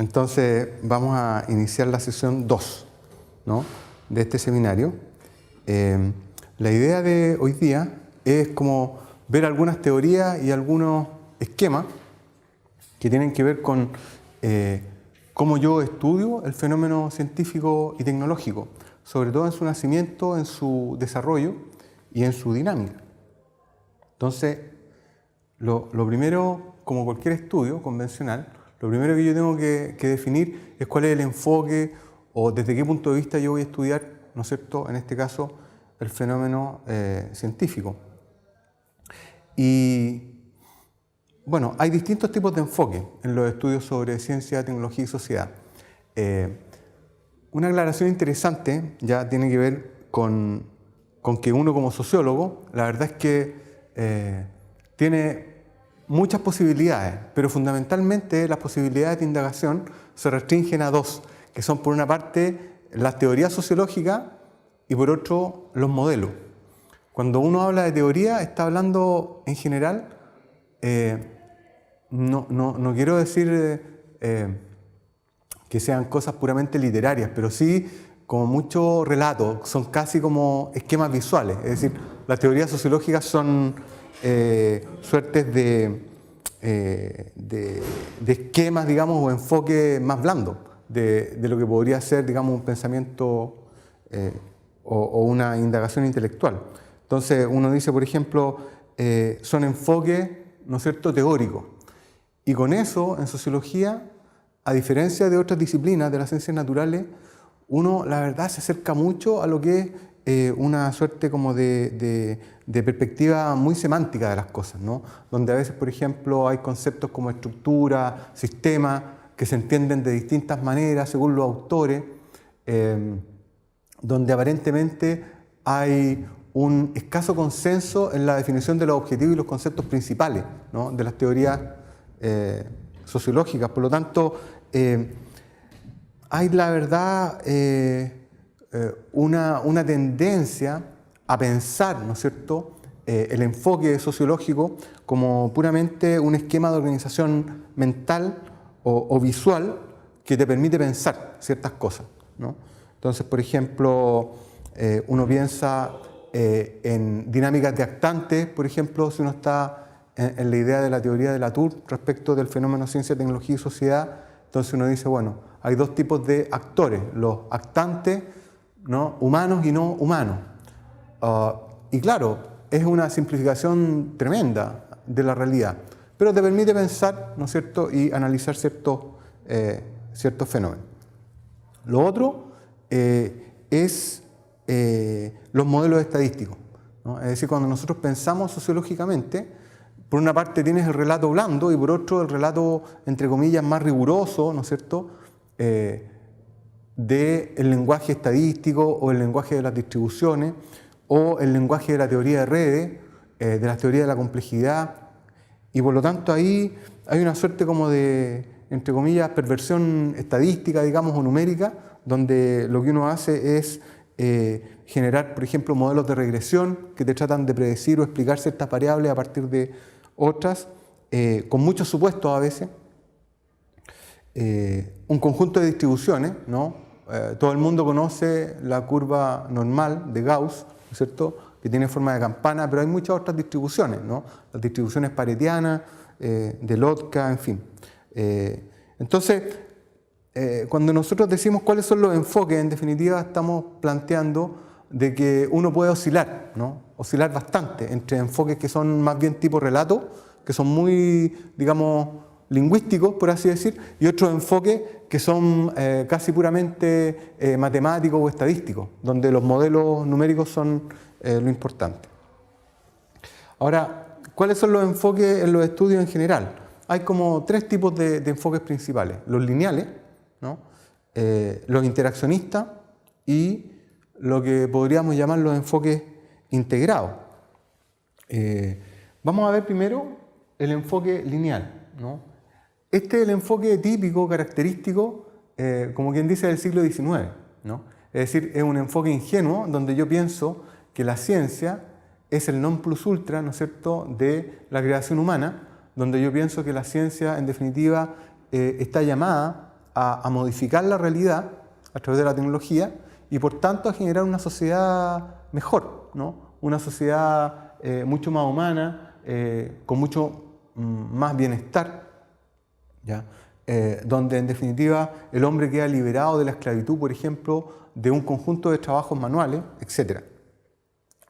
Entonces vamos a iniciar la sesión 2, ¿no?, de este seminario. La idea de hoy día es como ver algunas teorías y algunos esquemas que tienen que ver con cómo yo estudio el fenómeno científico y tecnológico, sobre todo en su nacimiento, en su desarrollo y en su dinámica. Entonces, lo primero, como cualquier estudio convencional, lo primero que yo tengo que definir es cuál es el enfoque o desde qué punto de vista yo voy a estudiar, ¿no es cierto?, en este caso, el fenómeno científico. Y bueno, hay distintos tipos de enfoque en los estudios sobre ciencia, tecnología y sociedad. Una aclaración interesante ya tiene que ver con que uno como sociólogo, la verdad es que tiene muchas posibilidades, pero fundamentalmente las posibilidades de indagación se restringen a dos, que son por una parte las teorías sociológicas y por otro los modelos. Cuando uno habla de teoría está hablando en general, no quiero decir que sean cosas puramente literarias, pero sí como mucho relato, son casi como esquemas visuales, es decir, las teorías sociológicas son suertes de esquemas, digamos, o enfoque más blando de lo que podría ser, digamos, un pensamiento o una indagación intelectual. Entonces uno dice, por ejemplo, son enfoques, ¿no es cierto?, teóricos. Y con eso, en sociología, a diferencia de otras disciplinas de las ciencias naturales, uno, la verdad, se acerca mucho a lo que es una suerte como de perspectiva muy semántica de las cosas, ¿no? Donde a veces, por ejemplo, hay conceptos como estructura, sistema, que se entienden de distintas maneras según los autores, donde aparentemente hay un escaso consenso en la definición de los objetivos y los conceptos principales, ¿no?, de las teorías sociológicas. Por lo tanto, hay, la verdad, una tendencia a pensar, ¿no es cierto?, el enfoque sociológico como puramente un esquema de organización mental o visual que te permite pensar ciertas cosas, ¿no? Entonces, por ejemplo, uno piensa en dinámicas de actantes, por ejemplo, si uno está en la idea de la teoría de Latour respecto del fenómeno ciencia, tecnología y sociedad, entonces uno dice, bueno, hay dos tipos de actores, los actantes, ¿no?, humanos y no humanos. Y claro, es una simplificación tremenda de la realidad, pero te permite pensar, ¿no es cierto?, y analizar ciertos fenómenos. Lo otro es los modelos estadísticos, ¿no? Es decir, cuando nosotros pensamos sociológicamente, por una parte tienes el relato blando y por otro el relato, entre comillas, más riguroso, ¿no es cierto?, del lenguaje estadístico o el lenguaje de las distribuciones o el lenguaje de la teoría de redes, de la teoría de la complejidad, y por lo tanto ahí hay una suerte como de, entre comillas, perversión estadística, digamos, o numérica, donde lo que uno hace es generar, por ejemplo, modelos de regresión que te tratan de predecir o explicar ciertas variables a partir de otras, con muchos supuestos a veces, un conjunto de distribuciones, ¿no? Todo el mundo conoce la curva normal de Gauss, ¿no es cierto?, que tiene forma de campana, pero hay muchas otras distribuciones, ¿no? Las distribuciones paretianas, de Lotka, en fin. Entonces, cuando nosotros decimos cuáles son los enfoques, en definitiva estamos planteando de que uno puede oscilar, ¿no?, oscilar bastante entre enfoques que son más bien tipo relato, que son muy, digamos, lingüísticos, por así decir, y otros enfoques que son casi puramente matemáticos o estadísticos, donde los modelos numéricos son lo importante. Ahora, ¿cuáles son los enfoques en los estudios en general? Hay como tres tipos de enfoques principales: los lineales, ¿no?, los interaccionistas y lo que podríamos llamar los enfoques integrados. Vamos a ver primero el enfoque lineal, ¿no? Este es el enfoque típico, característico, como quien dice, del siglo XIX, ¿no? Es decir, es un enfoque ingenuo donde yo pienso que la ciencia es el non plus ultra, ¿no es cierto?, de la creación humana, donde yo pienso que la ciencia, en definitiva, está llamada a modificar la realidad a través de la tecnología y por tanto a generar una sociedad mejor, ¿no? Una sociedad mucho más humana, con mucho más bienestar, ¿ya? Donde en definitiva el hombre queda liberado de la esclavitud, por ejemplo, de un conjunto de trabajos manuales, etc.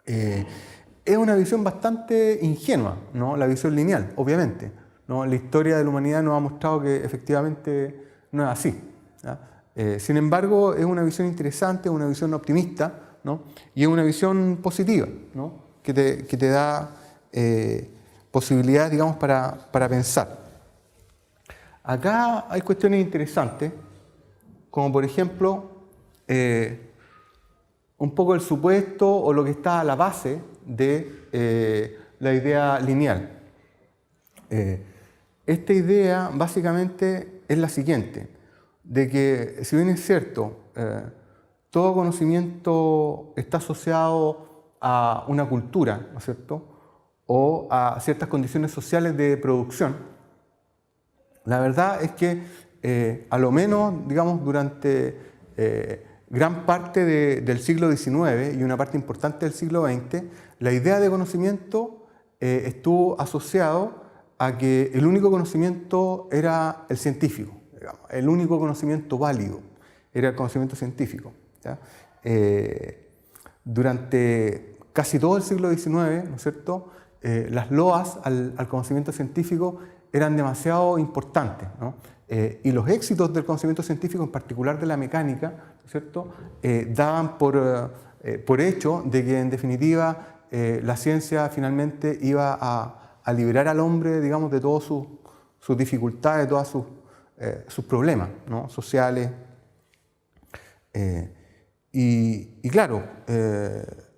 Es una visión bastante ingenua, ¿no? La visión lineal, obviamente, ¿no? La historia de la humanidad nos ha mostrado que efectivamente no es así, ¿ya? Sin embargo, es una visión interesante, una visión optimista, ¿no? Y es una visión positiva, ¿no? que te da posibilidades, digamos, para pensar. Acá hay cuestiones interesantes, como por ejemplo, un poco el supuesto o lo que está a la base de la idea lineal. Esta idea básicamente es la siguiente, de que si bien es cierto, todo conocimiento está asociado a una cultura, ¿no es cierto?, o a ciertas condiciones sociales de producción, la verdad es que a lo menos, digamos, durante gran parte del siglo XIX y una parte importante del siglo XX, la idea de conocimiento estuvo asociado a que el único conocimiento era el científico, digamos, el único conocimiento válido era el conocimiento científico, ¿ya? Durante casi todo el siglo XIX, ¿no es cierto?, las loas al conocimiento científico eran demasiado importantes, ¿no? Y los éxitos del conocimiento científico, en particular de la mecánica, ¿no es cierto?, daban por hecho de que en definitiva la ciencia finalmente iba a liberar al hombre, digamos, de todas sus dificultades, de todos sus problemas, ¿no?, sociales. Y claro,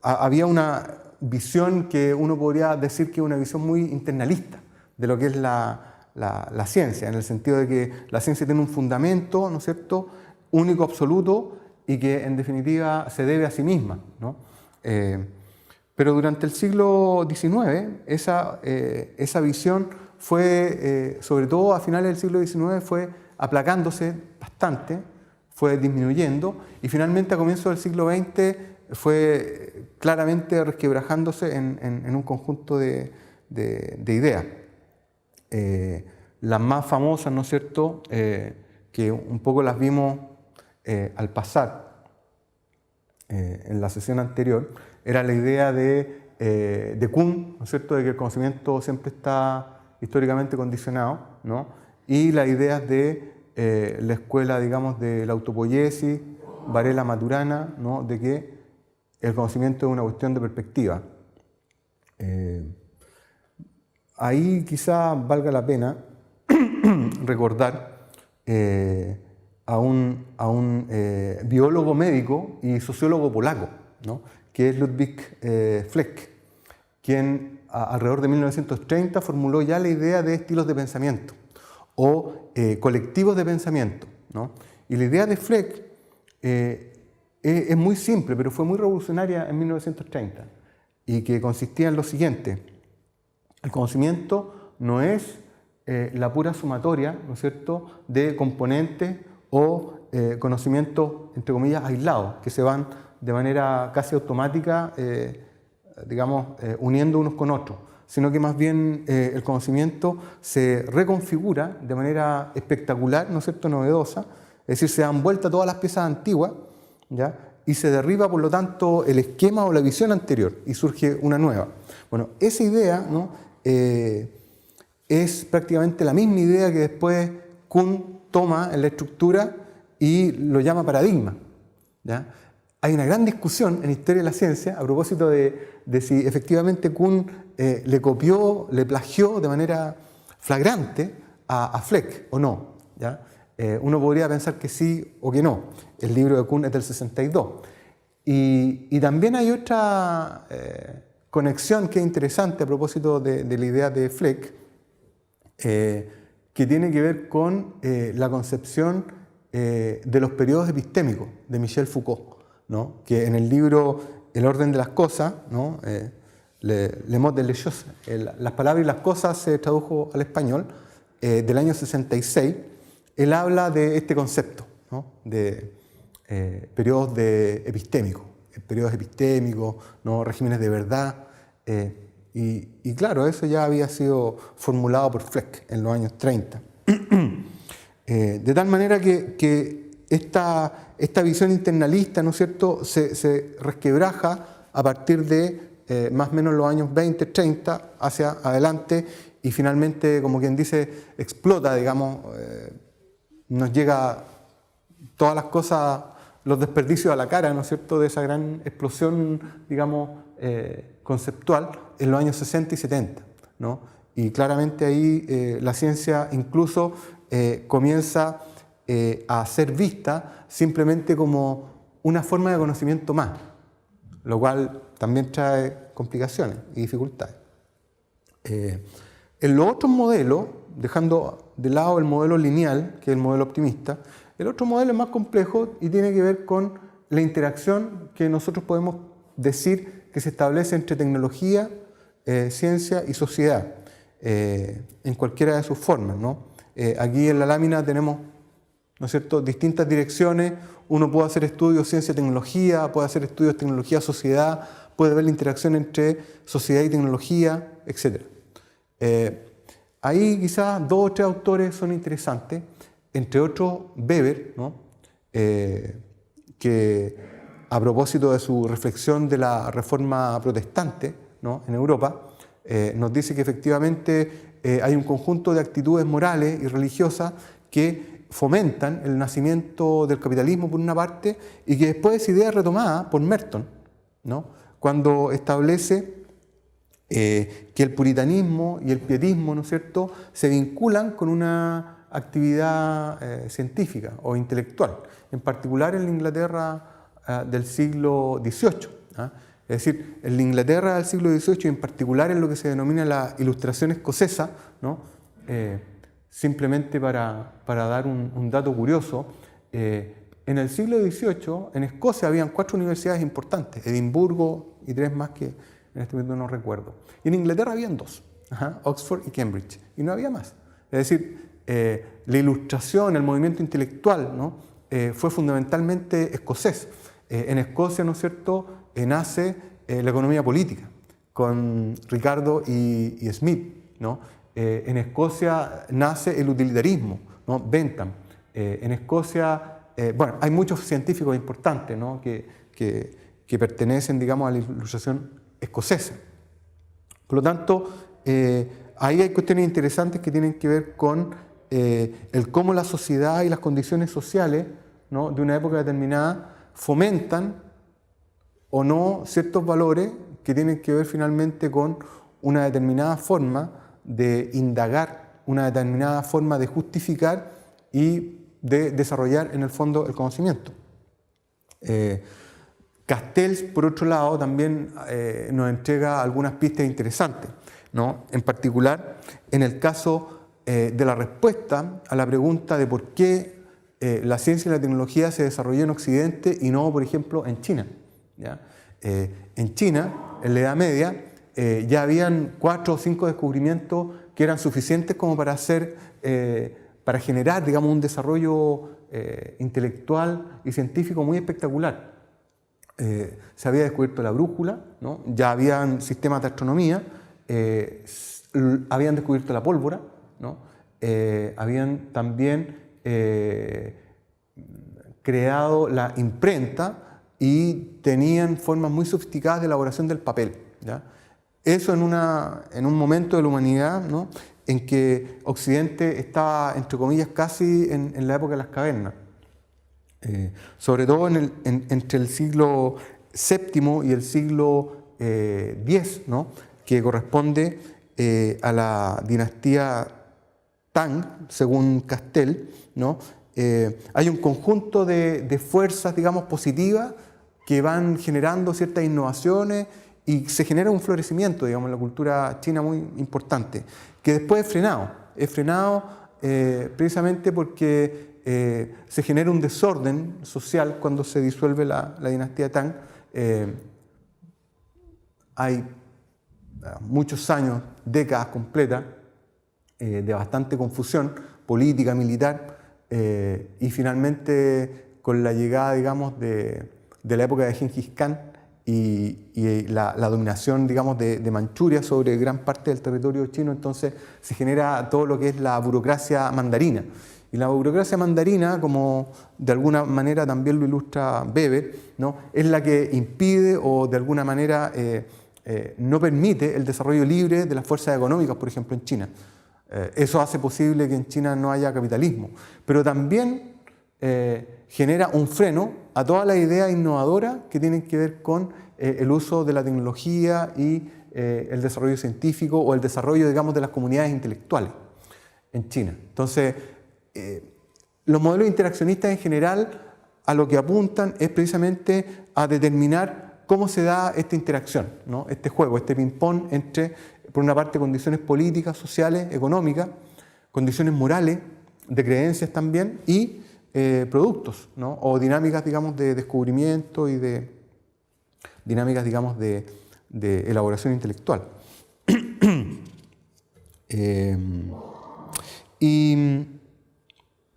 había una visión que uno podría decir que es una visión muy internalista de lo que es la ciencia, en el sentido de que la ciencia tiene un fundamento, ¿no es cierto?, único, absoluto, y que en definitiva se debe a sí misma, ¿no? Pero durante el siglo XIX esa visión fue, sobre todo a finales del siglo XIX, fue aplacándose bastante, fue disminuyendo, y finalmente a comienzos del siglo XX fue claramente resquebrajándose en un conjunto de ideas. Las más famosas, ¿no es cierto?, que un poco las vimos al pasar en la sesión anterior, era la idea de Kuhn, ¿no es cierto?, de que el conocimiento siempre está históricamente condicionado, ¿no?, y las ideas de la escuela, digamos, de la autopoiesis, Varela Maturana, ¿no?, de que el conocimiento es una cuestión de perspectiva. Ahí quizá valga la pena recordar a un biólogo médico y sociólogo polaco, ¿no?, que es Ludwig Fleck, quien alrededor de 1930 formuló ya la idea de estilos de pensamiento o colectivos de pensamiento, ¿no? Y la idea de Fleck es muy simple, pero fue muy revolucionaria en 1930, y que consistía en lo siguiente: el conocimiento no es la pura sumatoria, ¿no es cierto?, de componentes o conocimientos, entre comillas, aislados, que se van de manera casi automática, digamos, uniendo unos con otros, sino que más bien el conocimiento se reconfigura de manera espectacular, ¿no es cierto?, novedosa, es decir, se dan vuelta todas las piezas antiguas, ¿ya?, y se derriba, por lo tanto, el esquema o la visión anterior y surge una nueva. Bueno, esa idea, ¿no?, es prácticamente la misma idea que después Kuhn toma en la estructura y lo llama paradigma, ¿ya? Hay una gran discusión en Historia de la Ciencia a propósito de si efectivamente Kuhn le copió, le plagió de manera flagrante a Fleck o no, ¿ya? Uno podría pensar que sí o que no. El libro de Kuhn es del 62. Y también hay otra conexión que es interesante a propósito de la idea de Fleck, que tiene que ver con la concepción de los periodos epistémicos de Michel Foucault, ¿no?, que en el libro El orden de las cosas, ¿no?, Le mode de les choses, las palabras y las cosas se tradujo al español, del año 66, él habla de este concepto, ¿no? De periodos epistémicos, ¿no? Regímenes de verdad. Y claro, eso ya había sido formulado por Fleck en los años 30. De tal manera que esta visión internalista, ¿no es cierto?, se resquebraja a partir de más o menos los años 20, 30, hacia adelante, y finalmente, como quien dice, explota, digamos, nos llega todas las cosas, los desperdicios a la cara, ¿no es cierto?, de esa gran explosión, digamos, conceptual en los años 60 y 70, ¿no? Y claramente ahí la ciencia incluso comienza a ser vista simplemente como una forma de conocimiento más, lo cual también trae complicaciones y dificultades. En los otros modelos, dejando de lado el modelo lineal, que es el modelo optimista, el otro modelo es más complejo y tiene que ver con la interacción que nosotros podemos decir que se establece entre tecnología, ciencia y sociedad, en cualquiera de sus formas, ¿no? Aquí en la lámina tenemos, ¿no es cierto?, distintas direcciones. Uno puede hacer estudios ciencia-tecnología, puede hacer estudios tecnología-sociedad, puede ver la interacción entre sociedad y tecnología, etc. Ahí quizás 2 o 3 autores son interesantes, entre otros Weber, ¿no? Que a propósito de su reflexión de la reforma protestante, ¿no?, en Europa, nos dice que efectivamente hay un conjunto de actitudes morales y religiosas que fomentan el nacimiento del capitalismo por una parte, y que después es idea retomada por Merton, ¿no?, cuando establece que el puritanismo y el pietismo, ¿no es cierto?, se vinculan con una actividad científica o intelectual, en particular en la Inglaterra del siglo XVIII. Es decir, en la Inglaterra del siglo XVIII, y en particular en lo que se denomina la Ilustración escocesa, ¿no? Simplemente para dar un dato curioso, en el siglo XVIII en Escocia habían 4 universidades importantes, Edimburgo y 3 más que en este momento no recuerdo. Y en Inglaterra habían 2, Oxford y Cambridge, y no había más. Es decir, la ilustración, el movimiento intelectual, ¿no?, fue fundamentalmente escocés. En Escocia, ¿no es cierto?, nace la economía política, con Ricardo y Smith, ¿no? En Escocia nace el utilitarismo, ¿no?, Bentham. En Escocia, bueno, hay muchos científicos importantes, ¿no?, que pertenecen, digamos, a la ilustración escocesa. Por lo tanto, ahí hay cuestiones interesantes que tienen que ver con el cómo la sociedad y las condiciones sociales, ¿no?, de una época determinada fomentan o no ciertos valores que tienen que ver finalmente con una determinada forma de indagar, una determinada forma de justificar y de desarrollar en el fondo el conocimiento. Castells, por otro lado, también nos entrega algunas pistas interesantes, ¿no?, en particular en el caso de la respuesta a la pregunta de por qué la ciencia y la tecnología se desarrolló en Occidente y no, por ejemplo, en China, ¿ya? En China, en la Edad Media, ya habían 4 o 5 descubrimientos que eran suficientes como para para generar, digamos, un desarrollo intelectual y científico muy espectacular. Se había descubierto la brújula, ¿no?, ya habían sistemas de astronomía, habían descubierto la pólvora, ¿no?, habían también creado la imprenta y tenían formas muy sofisticadas de elaboración del papel, ¿ya? Eso en un momento de la humanidad, ¿no?, en que Occidente estaba, entre comillas, casi en la época de las cavernas. Sobre todo entre el siglo VII y el siglo X, ¿no?, que corresponde a la dinastía Tang, según Castells, ¿no? Hay un conjunto de fuerzas, digamos, positivas que van generando ciertas innovaciones y se genera un florecimiento, digamos, en la cultura china muy importante, que después es frenado. Es frenado precisamente porque se genera un desorden social cuando se disuelve la dinastía Tang. Hay muchos años, décadas completas, de bastante confusión política, militar, y finalmente con la llegada, digamos, de la época de Gengis Khan y la dominación, digamos, de Manchuria sobre gran parte del territorio chino, entonces se genera todo lo que es la burocracia mandarina. Y la burocracia mandarina, como de alguna manera también lo ilustra Weber, ¿no?, es la que impide o de alguna manera no permite el desarrollo libre de las fuerzas económicas, por ejemplo, en China. Eso hace posible que en China no haya capitalismo, pero también genera un freno a todas las ideas innovadoras que tienen que ver con el uso de la tecnología y el desarrollo científico o el desarrollo, digamos, de las comunidades intelectuales en China. Entonces, los modelos interaccionistas en general a lo que apuntan es precisamente a determinar cómo se da esta interacción, ¿no?, este juego, este ping-pong entre, por una parte, condiciones políticas, sociales, económicas, condiciones morales, de creencias también, y productos, ¿no?, o dinámicas, digamos, de descubrimiento y de dinámicas, digamos, de elaboración intelectual.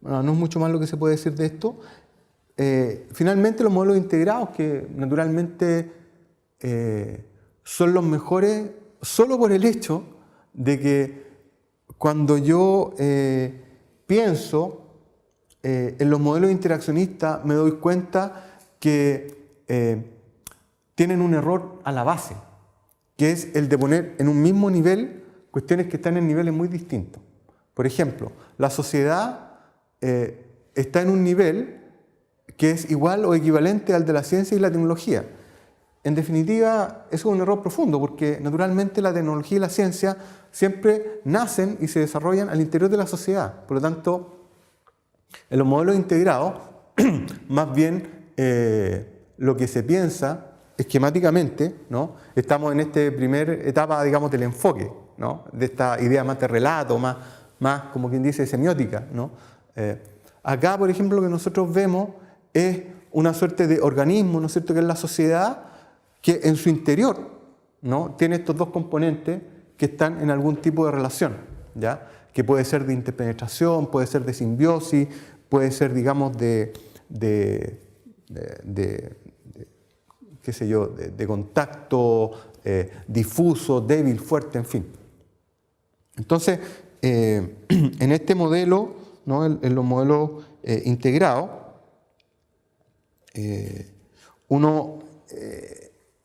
Bueno, no es mucho más lo que se puede decir de esto. Finalmente, los modelos integrados, que naturalmente son los mejores solo por el hecho de que cuando yo pienso en los modelos interaccionistas me doy cuenta que tienen un error a la base, que es el de poner en un mismo nivel cuestiones que están en niveles muy distintos. Por ejemplo, la sociedad está en un nivel que es igual o equivalente al de la ciencia y la tecnología. En definitiva, eso es un error profundo, porque naturalmente la tecnología y la ciencia siempre nacen y se desarrollan al interior de la sociedad. Por lo tanto, en los modelos integrados, más bien lo que se piensa esquemáticamente, ¿no?, estamos en esta primera etapa, digamos, del enfoque, ¿no?, de esta idea más de relato, más como quien dice, semiótica, ¿no? Acá, por ejemplo, lo que nosotros vemos es una suerte de organismo, ¿no es cierto?, que es la sociedad, que en su interior, ¿no?, tiene estos dos componentes que están en algún tipo de relación, ¿ya?, que puede ser de interpenetración, puede ser de simbiosis, puede ser, digamos, qué sé yo, de contacto difuso, débil, fuerte, en fin. Entonces, en este modelo, ¿no?, en los modelos integrados, uno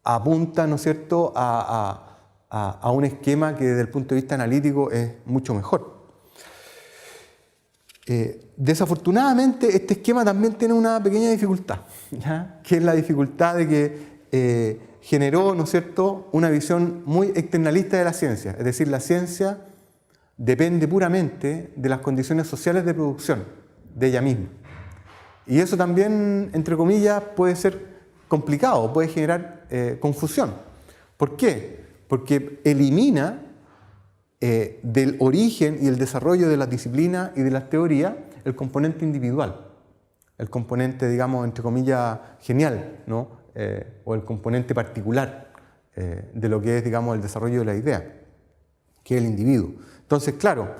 apunta, ¿no es cierto?, a un esquema que desde el punto de vista analítico es mucho mejor. Desafortunadamente, este esquema también tiene una pequeña dificultad, ¿ya?, que es la dificultad de que generó, ¿no es cierto?, una visión muy externalista de la ciencia. Es decir, la ciencia depende puramente de las condiciones sociales de producción de ella misma. Y eso también, entre comillas, puede ser complicado, puede generar confusión. ¿Por qué? Porque elimina del origen y el desarrollo de las disciplinas y de las teorías el componente individual, el componente, digamos, entre comillas, genial, ¿no?, o el componente particular de lo que es, digamos, el desarrollo de la idea, que es el individuo. Entonces, claro,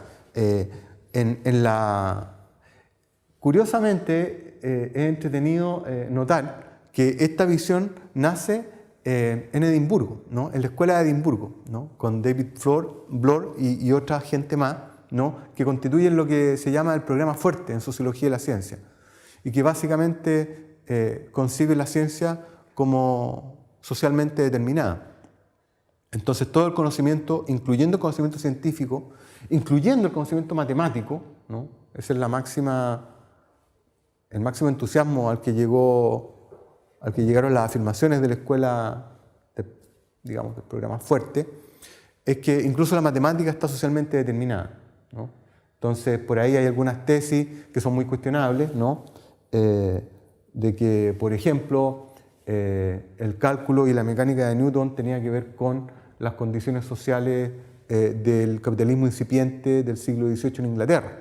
curiosamente es entretenido notar que esta visión nace en Edimburgo, ¿no?, en la escuela de Edimburgo, ¿no?, con David Bloor y otra gente más, ¿no?, que constituyen lo que se llama el programa fuerte en sociología de la ciencia, y que básicamente concibe la ciencia como socialmente determinada. Entonces, todo el conocimiento, incluyendo el conocimiento científico, incluyendo el conocimiento matemático, ¿no?, ese es el máximo entusiasmo al que llegaron las afirmaciones de la escuela, digamos, del programa fuerte, es que incluso la matemática está socialmente determinada, ¿no? Entonces, por ahí hay algunas tesis que son muy cuestionables, ¿no?, de que, por ejemplo, el cálculo y la mecánica de Newton tenía que ver con las condiciones sociales del capitalismo incipiente del siglo XVIII en Inglaterra.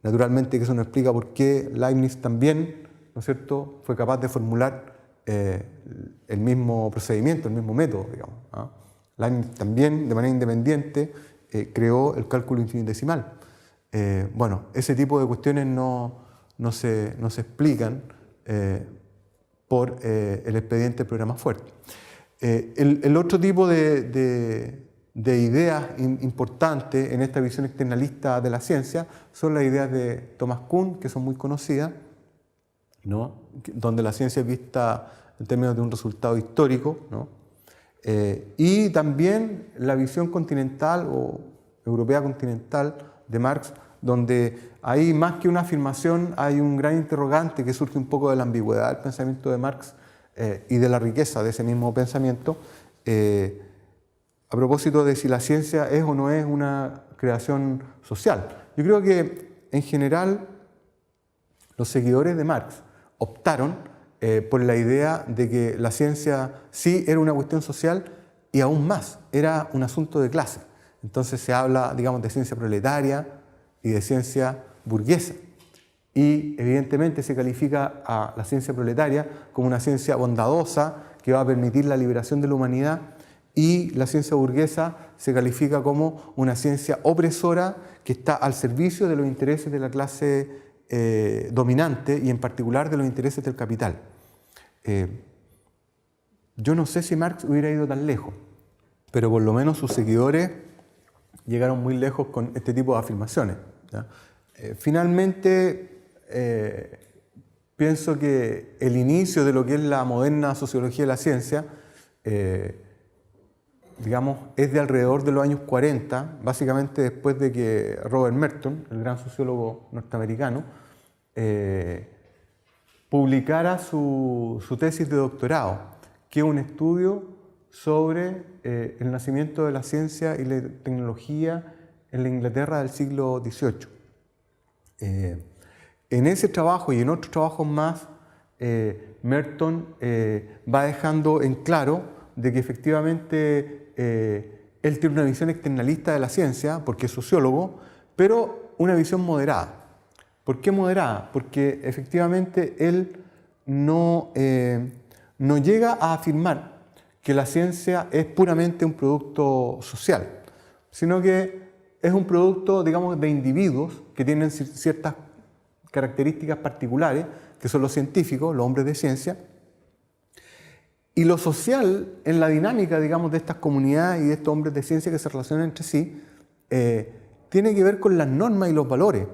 Naturalmente que eso no explica por qué Leibniz también, ¿no es cierto?, fue capaz de formular el mismo procedimiento, el mismo método, digamos, ¿ah? Leibniz también, de manera independiente, creó el cálculo infinitesimal. bueno, ese tipo de cuestiones no se explican por el expediente del programa Fuerte. El otro tipo de ideas importantes en esta visión externalista de la ciencia son las ideas de Thomas Kuhn, que son muy conocidas, ¿no? Donde la ciencia es vista en términos de un resultado histórico, ¿no? Y también la visión continental o europea continental de Marx, donde hay más que una afirmación, hay un gran interrogante que surge un poco de la ambigüedad del pensamiento de Marx y de la riqueza de ese mismo pensamiento, a propósito de si la ciencia es o no es una creación social. Yo creo que en general los seguidores de Marx optaron por la idea de que la ciencia sí era una cuestión social y aún más, era un asunto de clase. Entonces se habla, digamos, de ciencia proletaria y de ciencia burguesa. Y evidentemente se califica a la ciencia proletaria como una ciencia bondadosa que va a permitir la liberación de la humanidad, y la ciencia burguesa se califica como una ciencia opresora que está al servicio de los intereses de la clase dominante y en particular de los intereses del capital. Yo no sé si Marx hubiera ido tan lejos, pero por lo menos sus seguidores llegaron muy lejos con este tipo de afirmaciones, ¿ya? Finalmente, pienso que el inicio de lo que es la moderna sociología de la ciencia, digamos, es de alrededor de los años 40, básicamente después de que Robert Merton, el gran sociólogo norteamericano, publicara su tesis de doctorado, que es un estudio sobre el nacimiento de la ciencia y la tecnología en la Inglaterra del siglo XVIII. En ese trabajo y en otros trabajos más, Merton va dejando en claro de que efectivamente él tiene una visión externalista de la ciencia, porque es sociólogo, pero una visión moderada. ¿Por qué moderada? Porque efectivamente él no llega a afirmar que la ciencia es puramente un producto social, sino que es un producto, digamos, de individuos que tienen ciertas características particulares, que son los científicos, los hombres de ciencia, y lo social en la dinámica, digamos, de estas comunidades y de estos hombres de ciencia que se relacionan entre sí, tiene que ver con las normas y los valores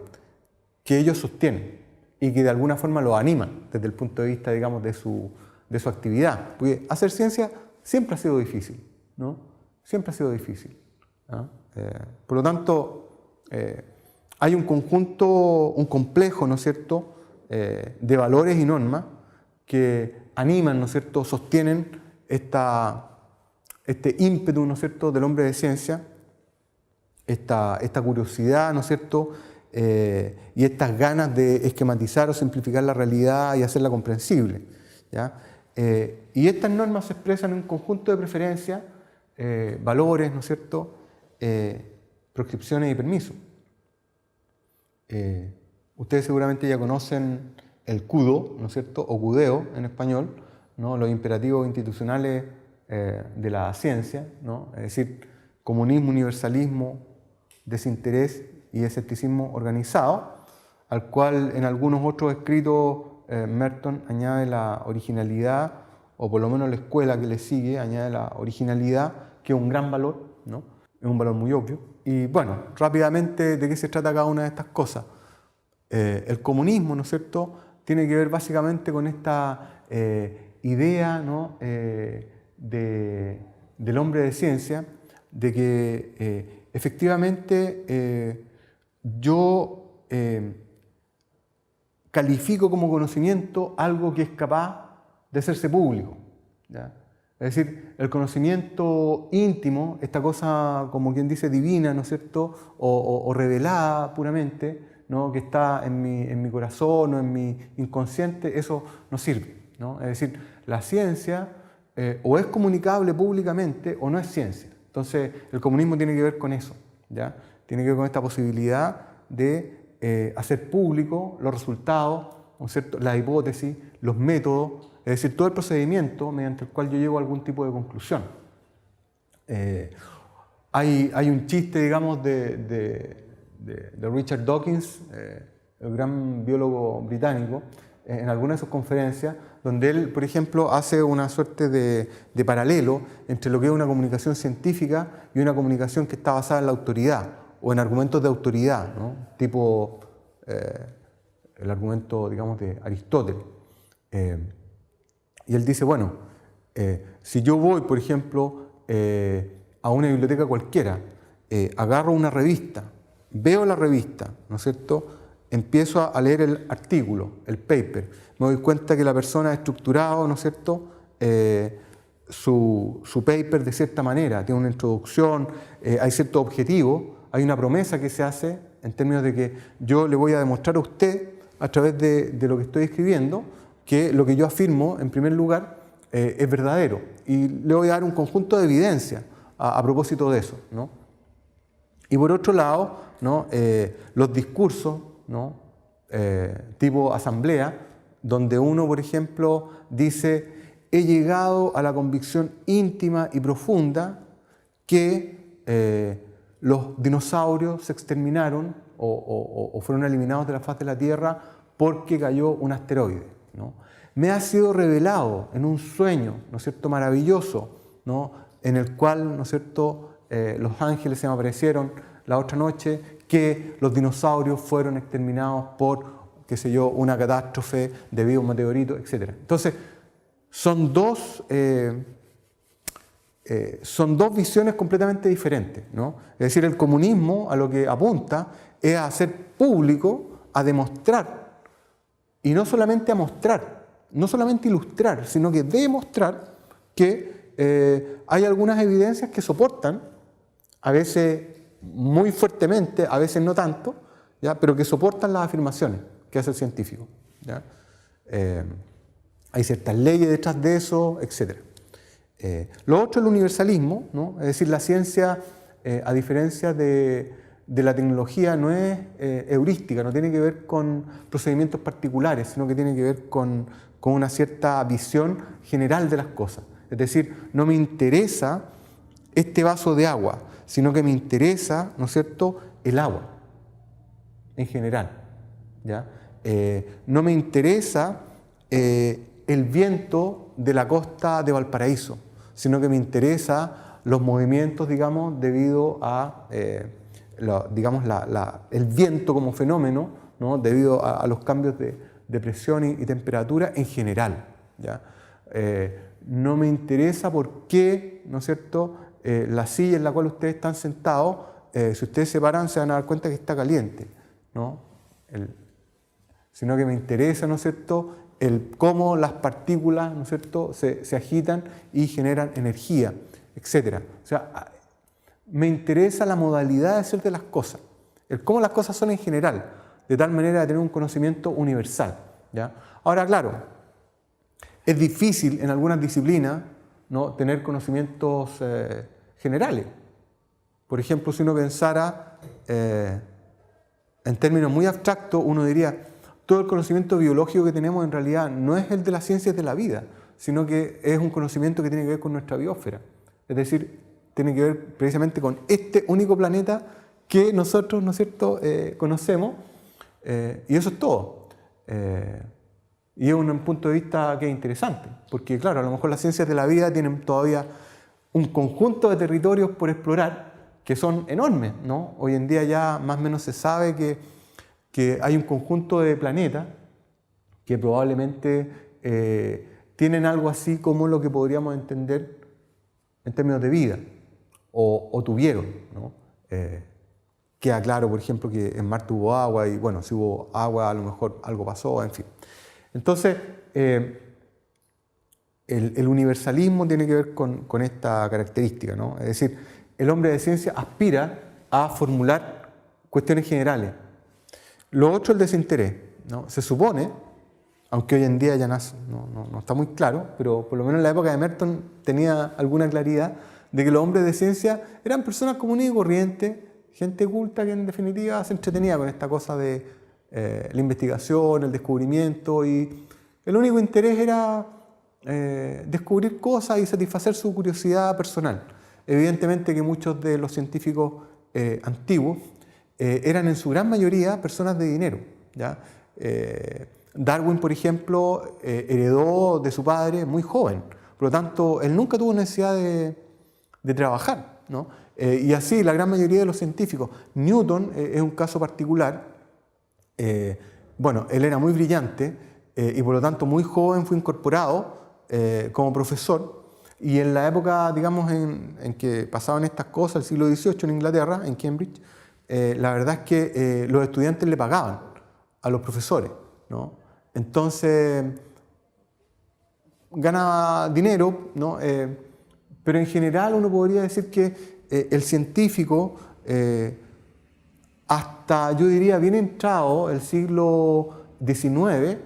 que ellos sostienen y que de alguna forma los animan desde el punto de vista, digamos, de su actividad. Porque hacer ciencia siempre ha sido difícil, ¿no? Siempre ha sido difícil, ¿no? Por lo tanto, hay un conjunto, un complejo, ¿no es cierto?, de valores y normas que animan, ¿no es cierto?, sostienen este ímpetu, ¿no es cierto?, del hombre de ciencia, esta curiosidad, ¿no es cierto?, y estas ganas de esquematizar o simplificar la realidad y hacerla comprensible, ¿ya? Y estas normas se expresan en un conjunto de preferencias, valores, ¿no es cierto?, proscripciones y permisos. Ustedes seguramente ya conocen el CUDO, ¿no es cierto?, o CUDEO en español, ¿no?, los imperativos institucionales de la ciencia, ¿no?, es decir, comunismo, universalismo, desinterés y escepticismo organizado, al cual en algunos otros escritos Merton añade la originalidad, o por lo menos la escuela que le sigue añade la originalidad, que es un gran valor, ¿no?, es un valor muy obvio. Y bueno, rápidamente, ¿de qué se trata cada una de estas cosas? El comunismo, ¿no es cierto?, tiene que ver básicamente con esta idea, ¿no?, del hombre de ciencia, de que efectivamente yo califico como conocimiento algo que es capaz de hacerse público, ¿ya? Es decir, el conocimiento íntimo, esta cosa, como quien dice, divina, ¿no es cierto?, o revelada puramente, ¿no?, que está en mi corazón o en mi inconsciente, eso no sirve, ¿no? Es decir, la ciencia o es comunicable públicamente o no es ciencia. Entonces, el comunismo tiene que ver con eso, ¿ya? Tiene que ver con esta posibilidad de hacer público los resultados, ¿no es cierto?, las hipótesis, los métodos, es decir, todo el procedimiento mediante el cual yo llego a algún tipo de conclusión. Hay un chiste, digamos, de de Richard Dawkins, el gran biólogo británico, en alguna de sus conferencias, donde él, por ejemplo, hace una suerte de paralelo entre lo que es una comunicación científica y una comunicación que está basada en la autoridad o en argumentos de autoridad, ¿no? Tipo el argumento, digamos, de Aristóteles. Y él dice, bueno, si yo voy, por ejemplo, a una biblioteca cualquiera, agarro una revista, veo la revista, ¿no es cierto?, empiezo a leer el artículo, el paper, me doy cuenta que la persona ha estructurado, ¿no es cierto?, su paper de cierta manera, tiene una introducción, hay cierto objetivo, hay una promesa que se hace en términos de que yo le voy a demostrar a usted, a través de lo que estoy escribiendo, que lo que yo afirmo, en primer lugar, es verdadero. Y le voy a dar un conjunto de evidencia a propósito de eso, ¿no? Y por otro lado, ¿no?, los discursos, ¿no?, tipo asamblea, donde uno, por ejemplo, dice, he llegado a la convicción íntima y profunda que los dinosaurios se exterminaron o fueron eliminados de la faz de la Tierra porque cayó un asteroide, ¿no? Me ha sido revelado en un sueño, ¿no es cierto?, maravilloso, ¿no?, en el cual, ¿no es cierto?, los ángeles se me aparecieron la otra noche, que los dinosaurios fueron exterminados por, qué sé yo, una catástrofe debido a un meteorito, etc. Entonces, son dos visiones completamente diferentes, ¿no? Es decir, el comunismo a lo que apunta es a hacer público, a demostrar, y no solamente a mostrar, no solamente ilustrar, sino que demostrar que hay algunas evidencias que soportan, a veces muy fuertemente, a veces no tanto, ¿ya?, pero que soportan las afirmaciones que hace el científico, ¿ya? Hay ciertas leyes detrás de eso, etc. Lo otro es el universalismo, ¿no? Es decir, la ciencia, a diferencia de la tecnología, no es heurística, no tiene que ver con procedimientos particulares, sino que tiene que ver con una cierta visión general de las cosas. Es decir, no me interesa este vaso de agua, sino que me interesa, ¿no es cierto?, el agua en general, ¿ya? No me interesa el viento de la costa de Valparaíso, sino que me interesa los movimientos, digamos, debido a el viento como fenómeno, ¿no?, debido a los cambios de presión y temperatura en general, ¿ya? No me interesa por qué, ¿no es cierto?, la silla en la cual ustedes están sentados, si ustedes se paran se van a dar cuenta que está caliente, ¿no? Sino que me interesa, ¿no es cierto?, cómo las partículas, ¿no es cierto?, se agitan y generan energía, etc. O sea, me interesa la modalidad de ser de las cosas, el cómo las cosas son en general, de tal manera de tener un conocimiento universal, ¿ya? Ahora, claro, es difícil en algunas disciplinas, ¿no?, tener conocimientos generales. Por ejemplo, si uno pensara en términos muy abstractos, uno diría, todo el conocimiento biológico que tenemos en realidad no es el de las ciencias de la vida, sino que es un conocimiento que tiene que ver con nuestra biosfera. Es decir, tiene que ver precisamente con este único planeta que nosotros, ¿no es cierto?, conocemos, y eso es todo. Y es un punto de vista que es interesante, porque claro, a lo mejor las ciencias de la vida tienen todavía un conjunto de territorios por explorar que son enormes, ¿no? Hoy en día ya más o menos se sabe que hay un conjunto de planetas que probablemente tienen algo así como lo que podríamos entender en términos de vida, o tuvieron, ¿no? Queda claro, por ejemplo, que en Marte hubo agua y bueno, si hubo agua a lo mejor algo pasó, en fin. Entonces, el universalismo tiene que ver con esta característica, ¿no? Es decir, el hombre de ciencia aspira a formular cuestiones generales. Lo otro es el desinterés, ¿no? Se supone, aunque hoy en día ya no está muy claro, pero por lo menos en la época de Merton tenía alguna claridad de que los hombres de ciencia eran personas comunes y corrientes, gente culta que en definitiva se entretenía con esta cosa de la investigación, el descubrimiento, y el único interés era descubrir cosas y satisfacer su curiosidad personal. Evidentemente que muchos de los científicos antiguos eran en su gran mayoría personas de dinero, ¿ya? Darwin, por ejemplo, heredó de su padre muy joven, por lo tanto, él nunca tuvo necesidad de trabajar, ¿no? Y así la gran mayoría de los científicos. Newton es un caso particular. Bueno, él era muy brillante y por lo tanto muy joven fue incorporado como profesor, y en la época, digamos, en que pasaban estas cosas, el siglo XVIII en Inglaterra, en Cambridge, la verdad es que los estudiantes le pagaban a los profesores, ¿no? Entonces, ganaba dinero, ¿no? Pero en general uno podría decir que el científico, hasta yo diría bien entrado el siglo XIX,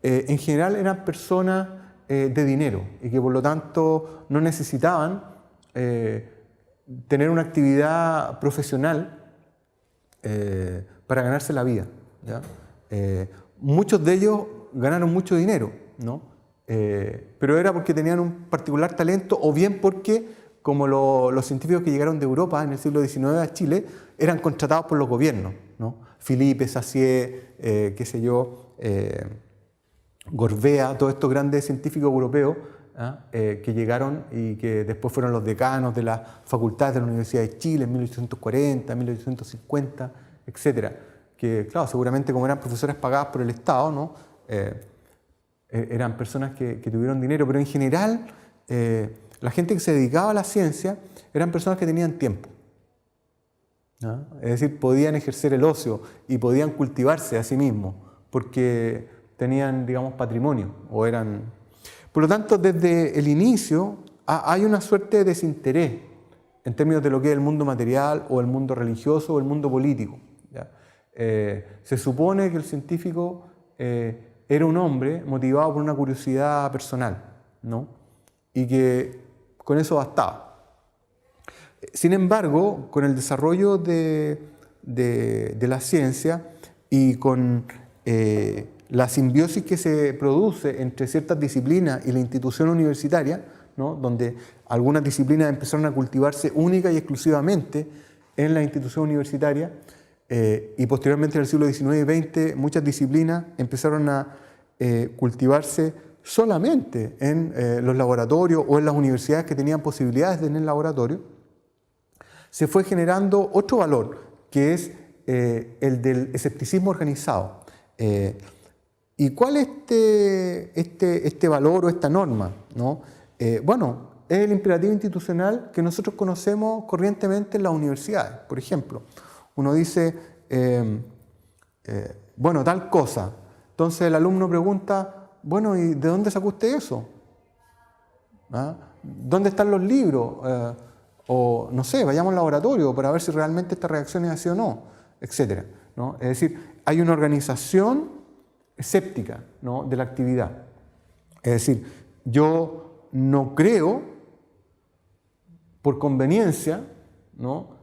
en general eran personas de dinero y que por lo tanto no necesitaban tener una actividad profesional para ganarse la vida, ¿ya? Muchos de ellos ganaron mucho dinero, ¿no? Pero era porque tenían un particular talento, o bien porque, como los científicos que llegaron de Europa en el siglo XIX a Chile, eran contratados por los gobiernos, ¿no? Philippe, Sassier, qué sé yo, Gorbea, todos estos grandes científicos europeos, que llegaron y que después fueron los decanos de las facultades de la Universidad de Chile en 1840, 1850, etc. Que, claro, seguramente como eran profesores pagadas por el Estado, ¿no? Eran personas que tuvieron dinero, pero en general la gente que se dedicaba a la ciencia eran personas que tenían tiempo, ¿no? Es decir, podían ejercer el ocio y podían cultivarse a sí mismos porque tenían, digamos, patrimonio o eran... Por lo tanto, desde el inicio hay una suerte de desinterés en términos de lo que es el mundo material o el mundo religioso o el mundo político, ¿ya? Se supone que el científico era un hombre motivado por una curiosidad personal, ¿no? Y que con eso bastaba. Sin embargo, con el desarrollo de la ciencia y con la simbiosis que se produce entre ciertas disciplinas y la institución universitaria, ¿no? Donde algunas disciplinas empezaron a cultivarse única y exclusivamente en la institución universitaria, y posteriormente en el siglo XIX y XX muchas disciplinas empezaron a cultivarse solamente en los laboratorios o en las universidades que tenían posibilidades de tener laboratorio. Se fue generando otro valor, que es el del escepticismo organizado. ¿Y cuál es este valor o esta norma, ¿no? Bueno, es el imperativo institucional que nosotros conocemos corrientemente en las universidades. Por ejemplo, uno dice, bueno, tal cosa. Entonces el alumno pregunta, bueno, ¿y de dónde sacó usted eso? ¿Ah? ¿Dónde están los libros? O no sé, vayamos al laboratorio para ver si realmente esta reacción es así o no, etcétera, ¿no? Es decir, hay una organización escéptica, ¿no? de la actividad. Es decir, yo no creo por conveniencia, ¿no?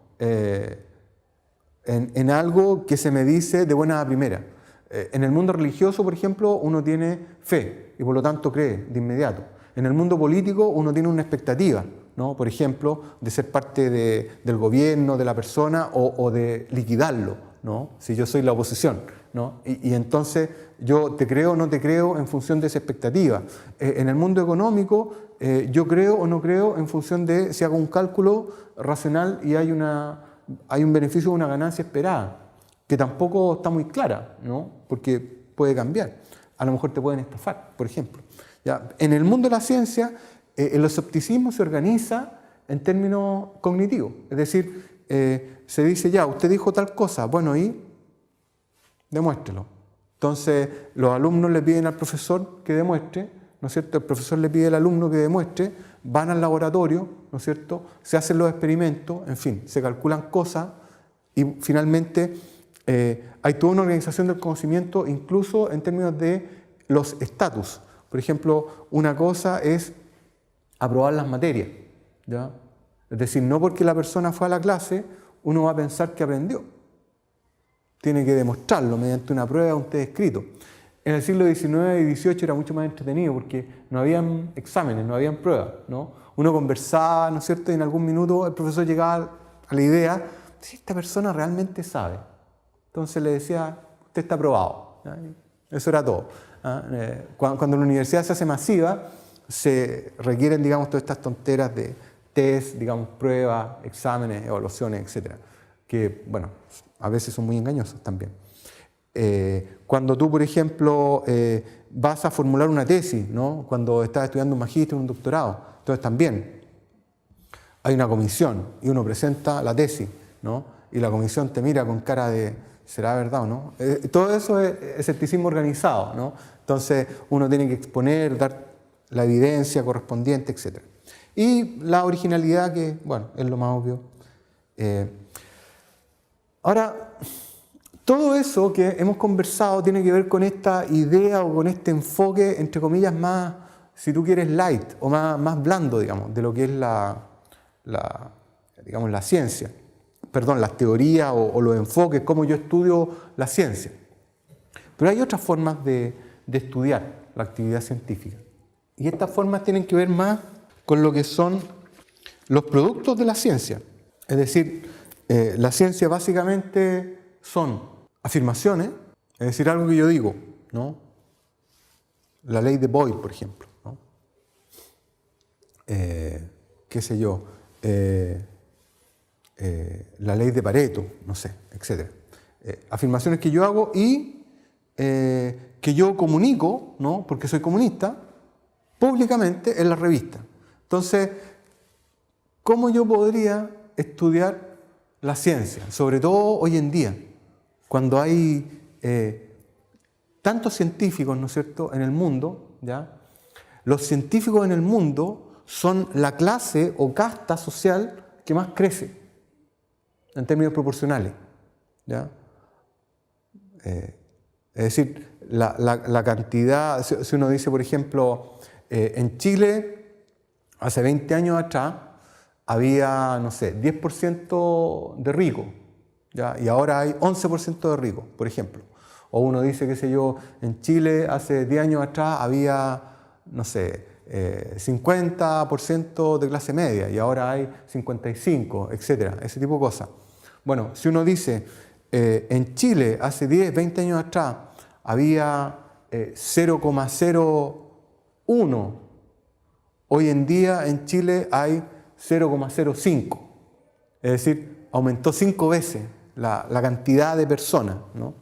En algo que se me dice de buena a primera. En el mundo religioso, por ejemplo, uno tiene fe y por lo tanto cree de inmediato. En el mundo político uno tiene una expectativa, ¿no? Por ejemplo, de ser parte del gobierno, de la persona o de liquidarlo, ¿no? Si yo soy la oposición, ¿no? Y entonces yo te creo o no te creo en función de esa expectativa. En el mundo económico yo creo o no creo en función de si hago un cálculo racional y hay un beneficio o una ganancia esperada, que tampoco está muy clara, ¿no? Porque puede cambiar. A lo mejor te pueden estafar, por ejemplo. ¿Ya? En el mundo de la ciencia, el escepticismo se organiza en términos cognitivos. Es decir, se dice, ya, usted dijo tal cosa, bueno, y demuéstrelo. Entonces, los alumnos le piden al profesor que demuestre, ¿no es cierto? El profesor le pide al alumno que demuestre, van al laboratorio, ¿no es cierto? Se hacen los experimentos, en fin, se calculan cosas y finalmente hay toda una organización del conocimiento, incluso en términos de los estatus. Por ejemplo, una cosa es aprobar las materias, ¿ya? Es decir, no porque la persona fue a la clase, uno va a pensar que aprendió. Tiene que demostrarlo mediante una prueba, un test escrito. En el siglo XIX y XVIII era mucho más entretenido porque no habían exámenes, no habían pruebas, ¿no? Uno conversaba, ¿no es cierto? Y en algún minuto el profesor llegaba a la idea si esta persona realmente sabe. Entonces le decía, usted está aprobado. ¿Ya? Eso era todo. Cuando la universidad se hace masiva, se requieren, digamos, todas estas tonteras de test, digamos, pruebas, exámenes, evaluaciones, etc. Que, bueno, a veces son muy engañosos también. Cuando tú, por ejemplo, vas a formular una tesis, ¿no? Cuando estás estudiando un magíster o un doctorado, entonces también hay una comisión y uno presenta la tesis, ¿no? Y la comisión te mira con cara de ¿será verdad o no? Todo eso es escepticismo organizado, ¿no? Entonces uno tiene que exponer, dar la evidencia correspondiente, etc. Y la originalidad, que, bueno, es lo más obvio. Ahora, todo eso que hemos conversado tiene que ver con esta idea o con este enfoque, entre comillas, más, si tú quieres, light o más blando, digamos, de lo que es digamos, la ciencia. Perdón, las teorías o los enfoques, cómo yo estudio la ciencia. Pero hay otras formas de estudiar la actividad científica. Y estas formas tienen que ver más con lo que son los productos de la ciencia. Es decir, la ciencia básicamente son afirmaciones, es decir, algo que yo digo, ¿no? La ley de Boyle, por ejemplo, ¿no? Qué sé yo, la ley de Pareto, no sé, etc. Afirmaciones que yo hago y que yo comunico, ¿no? Porque soy comunista, públicamente en la revista. Entonces, ¿cómo yo podría estudiar la ciencia? Sobre todo hoy en día, cuando hay tantos científicos, ¿no es cierto?, en el mundo, ¿ya? Los científicos en el mundo son la clase o casta social que más crece en términos proporcionales, ¿ya? Es decir, la cantidad, si uno dice, por ejemplo, en Chile, hace 20 años atrás, había, no sé, 10% de ricos, ¿ya? Y ahora hay 11% de ricos, por ejemplo. O uno dice, qué sé yo, en Chile, hace 10 años atrás, había, no sé, 50% de clase media y ahora hay 55%, etcétera, ese tipo de cosas. Bueno, si uno dice, en Chile, hace 10, 20 años atrás, había 0,01. Hoy en día en Chile hay 0,05. Es decir, aumentó 5 veces la cantidad de personas, ¿no?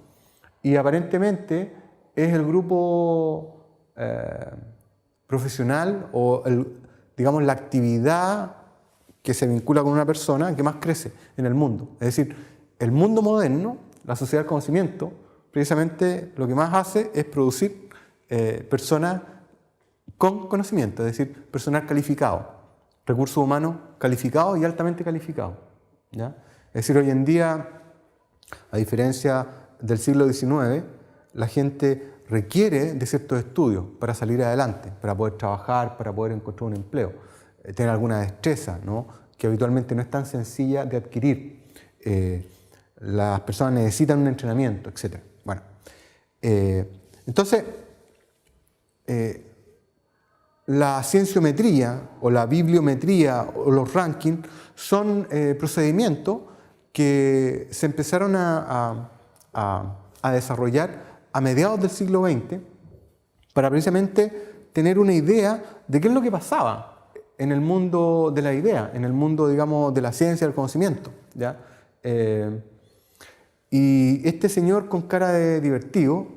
Y aparentemente es el grupo profesional o, digamos, la actividad que se vincula con una persona que más crece en el mundo. Es decir, el mundo moderno, la sociedad del conocimiento, precisamente lo que más hace es producir personas con conocimiento, es decir, personal calificado, recursos humanos calificados y altamente calificados, ¿ya? Es decir, hoy en día, a diferencia del siglo XIX, la gente requiere de ciertos estudios para salir adelante, para poder trabajar, para poder encontrar un empleo, tener alguna destreza, ¿no?, que habitualmente no es tan sencilla de adquirir. Las personas necesitan un entrenamiento, etc. Bueno, entonces, la cienciometría o la bibliometría o los rankings son procedimientos que se empezaron a desarrollar a mediados del siglo XX para precisamente tener una idea de qué es lo que pasaba en el mundo de la idea, en el mundo, digamos, de la ciencia, del conocimiento, ¿ya? Y este señor con cara de divertido,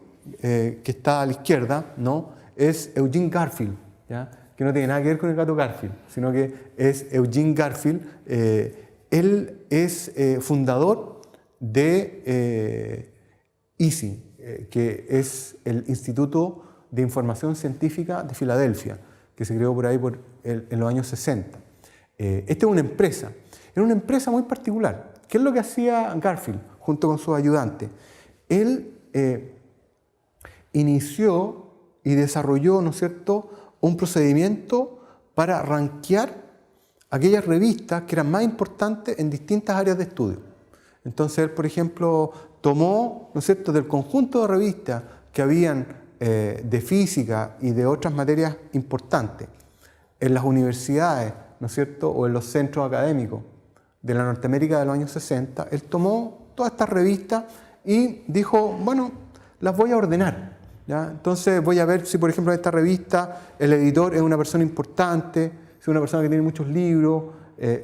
que está a la izquierda, ¿no?, es Eugene Garfield, ¿ya?, que no tiene nada que ver con el gato Garfield, sino que es Eugene Garfield. Él es fundador de ISI, que es el Instituto de Información Científica de Filadelfia, que se creó por ahí en los años 60. Esta es una empresa, era una empresa muy particular. ¿Qué es lo que hacía Garfield junto con sus ayudantes? Él inició y desarrolló, ¿no es cierto?, un procedimiento para rankear aquellas revistas que eran más importantes en distintas áreas de estudio. Entonces él, por ejemplo, tomó, ¿no es cierto?, del conjunto de revistas que habían de física y de otras materias importantes en las universidades, ¿no es cierto?, o en los centros académicos de la Norteamérica de los años 60, él tomó todas estas revistas y dijo, bueno, las voy a ordenar, ¿ya? Entonces voy a ver si, por ejemplo, en esta revista el editor es una persona importante, si es una persona que tiene muchos libros,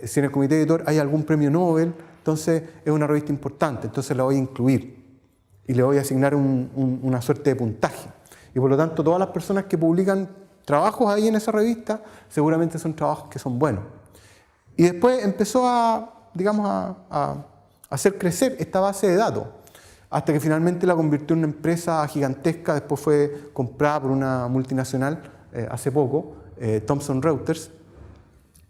si en el comité editor hay algún premio Nobel, entonces es una revista importante, entonces la voy a incluir y le voy a asignar una suerte de puntaje. Y por lo tanto, todas las personas que publican trabajos ahí en esa revista, seguramente son trabajos que son buenos. Y después empezó a hacer crecer esta base de datos, hasta que finalmente la convirtió en una empresa gigantesca, después fue comprada por una multinacional hace poco, Thomson Reuters,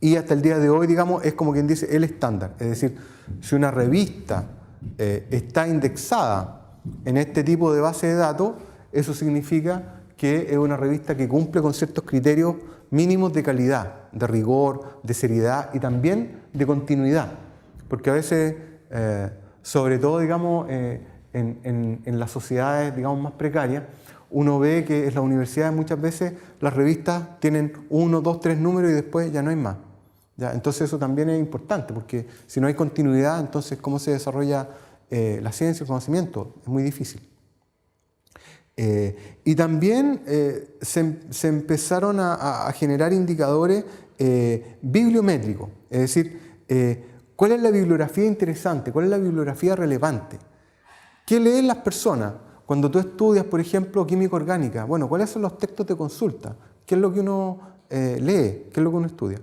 y hasta el día de hoy, digamos, es como quien dice el estándar. Es decir, si una revista está indexada en este tipo de base de datos, eso significa que es una revista que cumple con ciertos criterios mínimos de calidad, de rigor, de seriedad y también de continuidad. Porque a veces, sobre todo, digamos, en las sociedades, digamos, más precarias, uno ve que en las universidades muchas veces las revistas tienen 1, 2, 3 números y después ya no hay más. ¿Ya? Entonces eso también es importante, porque si no hay continuidad, entonces ¿cómo se desarrolla la ciencia, el conocimiento? Es muy difícil. Y también se empezaron a generar indicadores bibliométricos, es decir, ¿cuál es la bibliografía interesante? ¿Cuál es la bibliografía relevante? ¿Qué leen las personas? Cuando tú estudias, por ejemplo, química orgánica, bueno, ¿cuáles son los textos de consulta? ¿Qué es lo que uno lee? ¿Qué es lo que uno estudia?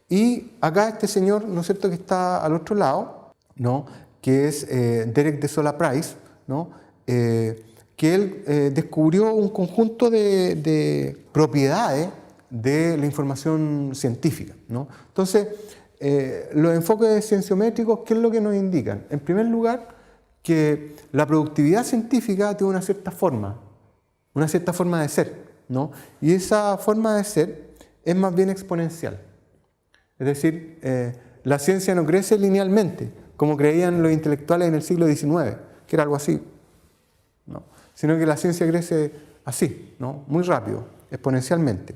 Y acá este señor, ¿no es cierto?, que está al otro lado, ¿no?, que es Derek de Sola Price, ¿no?, que él descubrió un conjunto de propiedades de la información científica, ¿no? Entonces, los enfoques cienciométricos, ¿qué es lo que nos indican? En primer lugar, que la productividad científica tiene una cierta forma de ser, ¿no? Y esa forma de ser es más bien exponencial. Es decir, la ciencia no crece linealmente, como creían los intelectuales en el siglo XIX, que era algo así, ¿no? Sino que la ciencia crece así, ¿no?, muy rápido, exponencialmente.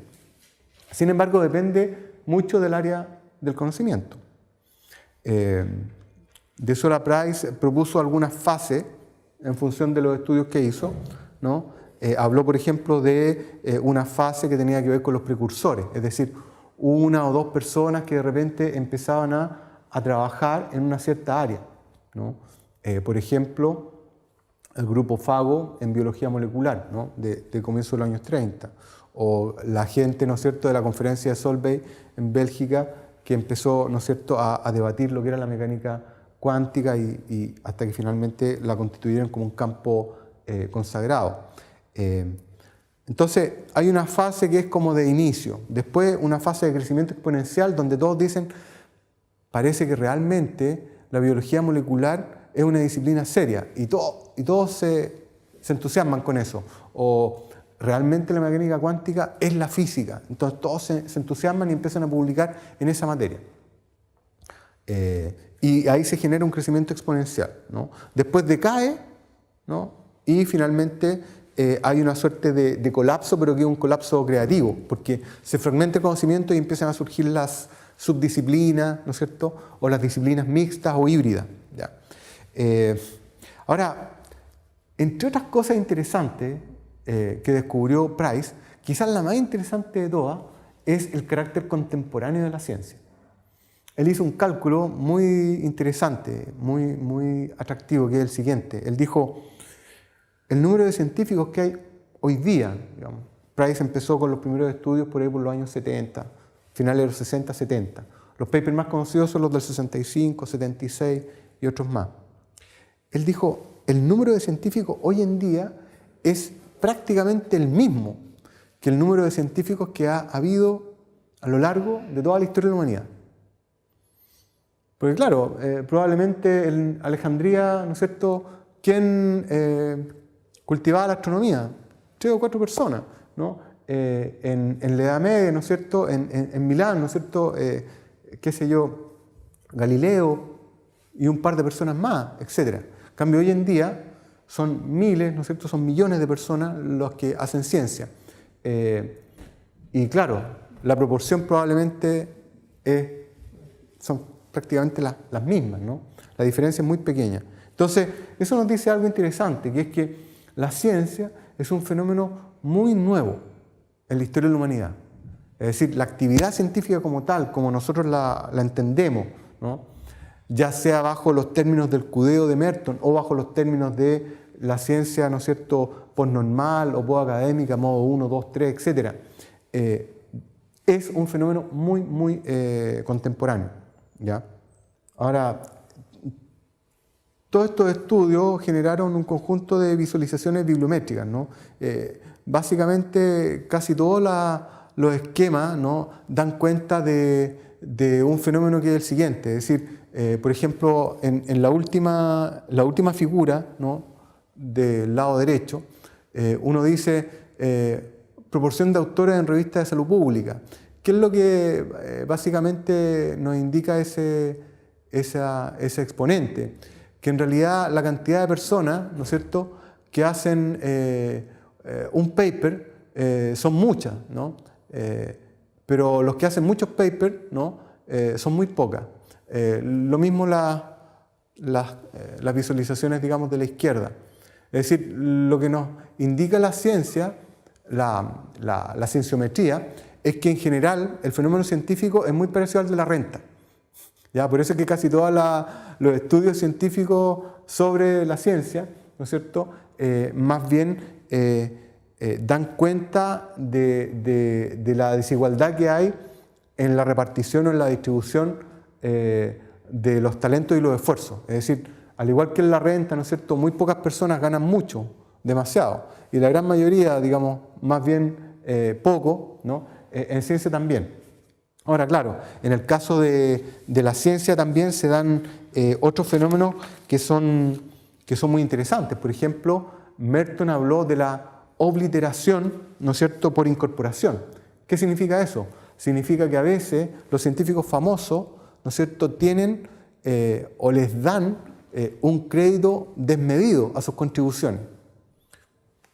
Sin embargo, depende mucho del área del conocimiento. De Sola Price propuso algunas fases en función de los estudios que hizo, ¿no? Habló, por ejemplo, de una fase que tenía que ver con los precursores, es decir, una o dos personas que de repente empezaban a trabajar en una cierta área, ¿no? Por ejemplo, el grupo Fago en biología molecular, ¿no?, de comienzo de los años 30, o la gente, ¿no es cierto?, de la conferencia de Solvay en Bélgica, que empezó, ¿no es cierto?, a debatir lo que era la mecánica cuántica y hasta que finalmente la constituyeron como un campo consagrado. Entonces, hay una fase que es como de inicio, después una fase de crecimiento exponencial donde todos dicen, parece que realmente la biología molecular es una disciplina seria y todos se entusiasman con eso. O realmente la mecánica cuántica es la física. Entonces todos se entusiasman y empiezan a publicar en esa materia. Y ahí se genera un crecimiento exponencial, ¿no? Después decae, ¿no?, y finalmente hay una suerte de colapso, pero que es un colapso creativo, porque se fragmenta el conocimiento y empiezan a surgir las subdisciplinas, ¿no es cierto?, o las disciplinas mixtas o híbridas, ¿ya? Ahora, entre otras cosas interesantes que descubrió Price, quizás la más interesante de todas es el carácter contemporáneo de la ciencia. Él hizo un cálculo muy interesante, muy atractivo, que es el siguiente. Él dijo, el número de científicos que hay hoy día, digamos, Price empezó con los primeros estudios por ahí por los años 70, finales de los 60, 70. Los papers más conocidos son los del 65, 76 y otros más. Él dijo, el número de científicos hoy en día es prácticamente el mismo que el número de científicos que ha habido a lo largo de toda la historia de la humanidad. Porque claro, probablemente en Alejandría, ¿no es cierto?, ¿quién cultivaba la astronomía? 3 o 4 personas, ¿no? En la Edad Media, ¿no es cierto?, en Milán, ¿no es cierto?, qué sé yo, Galileo y un par de personas más, etc. En cambio, hoy en día son miles, ¿no es cierto?, son millones de personas los que hacen ciencia. Y claro, la proporción probablemente son prácticamente las mismas, ¿no? La diferencia es muy pequeña. Entonces, eso nos dice algo interesante, que es que la ciencia es un fenómeno muy nuevo en la historia de la humanidad. Es decir, la actividad científica como tal, como nosotros la entendemos, ¿no? Ya sea bajo los términos del Cudeo de Merton o bajo los términos de la ciencia, ¿no es cierto?, postnormal o postacadémica, modo 1, 2, 3, etc., es un fenómeno muy, muy contemporáneo, ¿ya? Ahora, todos estos estudios generaron un conjunto de visualizaciones bibliométricas, ¿no? Básicamente, casi todos los esquemas, ¿no?, dan cuenta de un fenómeno que es el siguiente. Es decir, por ejemplo, en la última figura, ¿no?, del lado derecho, uno dice proporción de autores en revistas de salud pública. ¿Qué es lo que básicamente nos indica ese exponente? Que en realidad la cantidad de personas, ¿no es cierto?, que hacen un paper son muchas, ¿no? Pero los que hacen muchos papers, ¿no?, son muy pocas. Lo mismo las visualizaciones, digamos, de la izquierda. Es decir, lo que nos indica la ciencia, la cienciometría, es que en general el fenómeno científico es muy parecido al de la renta. ¿Ya? Por eso es que casi todos los estudios científicos sobre la ciencia, ¿no es cierto?, más bien dan cuenta de la desigualdad que hay en la repartición o en la distribución de los talentos y los esfuerzos. Es decir, al igual que en la renta, ¿no es cierto?, muy pocas personas ganan mucho, demasiado, y la gran mayoría, digamos, más bien poco, ¿no?, en ciencia también. Ahora, claro, en el caso de la ciencia también se dan otros fenómenos que son muy interesantes. Por ejemplo, Merton habló de la obliteración, ¿no es cierto?, por incorporación. ¿Qué significa eso? Significa que a veces los científicos famosos, ¿no es cierto?, tienen o les dan un crédito desmedido a sus contribuciones.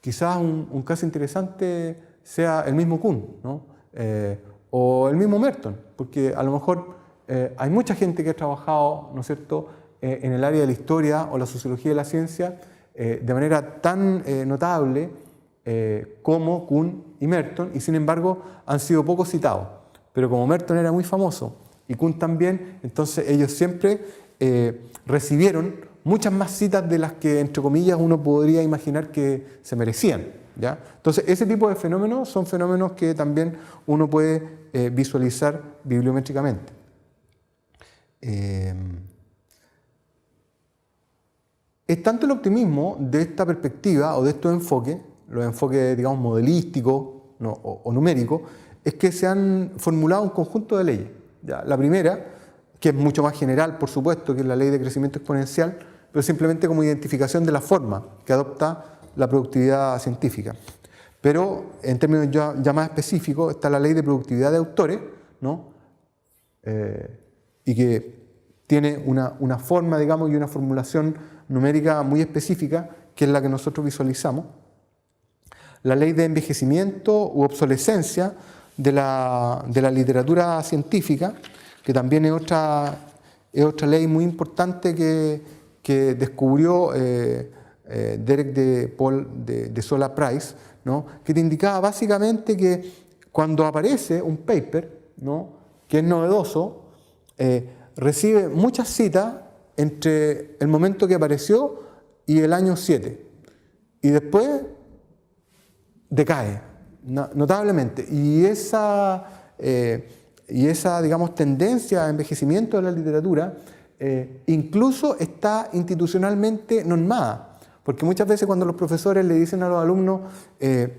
Quizás un caso interesante sea el mismo Kuhn, ¿no? O el mismo Merton, porque a lo mejor hay mucha gente que ha trabajado, ¿no es cierto?, en el área de la historia o la sociología de la ciencia de manera tan notable como Kuhn y Merton, y sin embargo han sido poco citados. Pero como Merton era muy famoso y Kuhn también, entonces ellos siempre recibieron muchas más citas de las que, entre comillas, uno podría imaginar que se merecían, ¿ya? Entonces, ese tipo de fenómenos son fenómenos que también uno puede visualizar bibliométricamente. Es tanto el optimismo de esta perspectiva o de estos enfoques, los enfoques, digamos, modelísticos, ¿no?, o numéricos, es que se han formulado un conjunto de leyes, ¿ya? La primera, que es mucho más general, por supuesto, que es la ley de crecimiento exponencial, pero simplemente como identificación de la forma que adopta la productividad científica. Pero en términos ya más específicos está la ley de productividad de autores, ¿no?, y que tiene una forma, digamos, y una formulación numérica muy específica, que es la que nosotros visualizamos. La ley de envejecimiento u obsolescencia de la literatura científica, que también es otra ley muy importante que descubrió Derek de Sola Price, ¿no?, que te indicaba básicamente que cuando aparece un paper, ¿no?, que es novedoso, recibe muchas citas entre el momento que apareció y el año 7, y después decae notablemente. Y esa, digamos, tendencia a envejecimiento de la literatura incluso está institucionalmente normada. Porque muchas veces cuando los profesores le dicen a los alumnos, le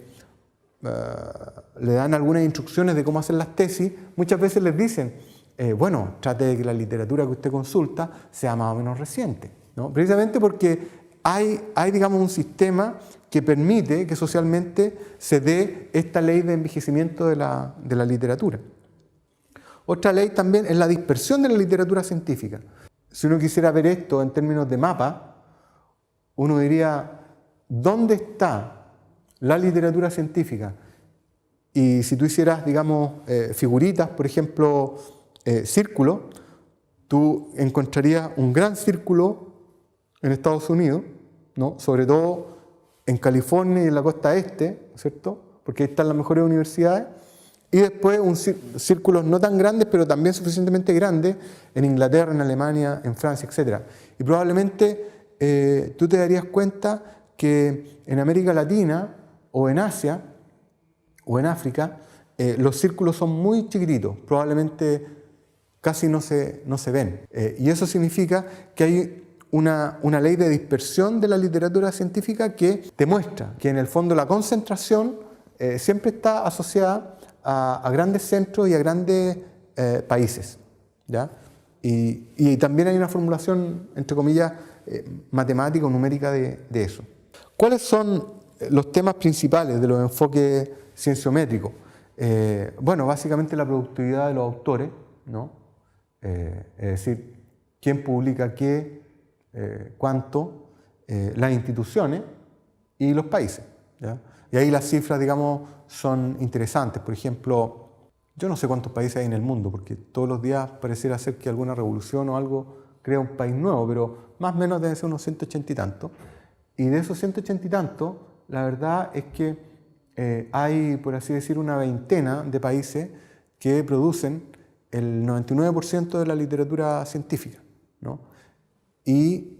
dan algunas instrucciones de cómo hacer las tesis, muchas veces les dicen, bueno, trate de que la literatura que usted consulta sea más o menos reciente, ¿no? Precisamente porque hay, digamos, un sistema que permite que socialmente se dé esta ley de envejecimiento de la literatura. Otra ley también es la dispersión de la literatura científica. Si uno quisiera ver esto en términos de mapa, uno diría, ¿dónde está la literatura científica? Y si tú hicieras, digamos, figuritas, por ejemplo, círculos, tú encontrarías un gran círculo en Estados Unidos, ¿no? Sobre todo en California y en la costa este, ¿cierto? Porque ahí están las mejores universidades. Y después círculos no tan grandes, pero también suficientemente grandes, en Inglaterra, en Alemania, en Francia, etc. Y probablemente tú te darías cuenta que en América Latina o en Asia o en África los círculos son muy chiquititos, probablemente casi no se ven. Y eso significa que hay una ley de dispersión de la literatura científica que demuestra que en el fondo la concentración siempre está asociada a grandes centros y a grandes países, ¿ya? Y también hay una formulación, entre comillas, matemática o numérica de eso. ¿Cuáles son los temas principales de los enfoques cienciométricos? Bueno, básicamente la productividad de los autores, ¿no? Es decir, quién publica qué, cuánto, las instituciones y los países, ¿ya? Y ahí las cifras, digamos, son interesantes. Por ejemplo, yo no sé cuántos países hay en el mundo, porque todos los días pareciera ser que alguna revolución o algo crea un país nuevo, pero más o menos deben ser unos 180 y tantos. Y de esos 180 y tantos, la verdad es que hay, por así decir, una veintena de países que producen el 99% de la literatura científica, ¿no? Y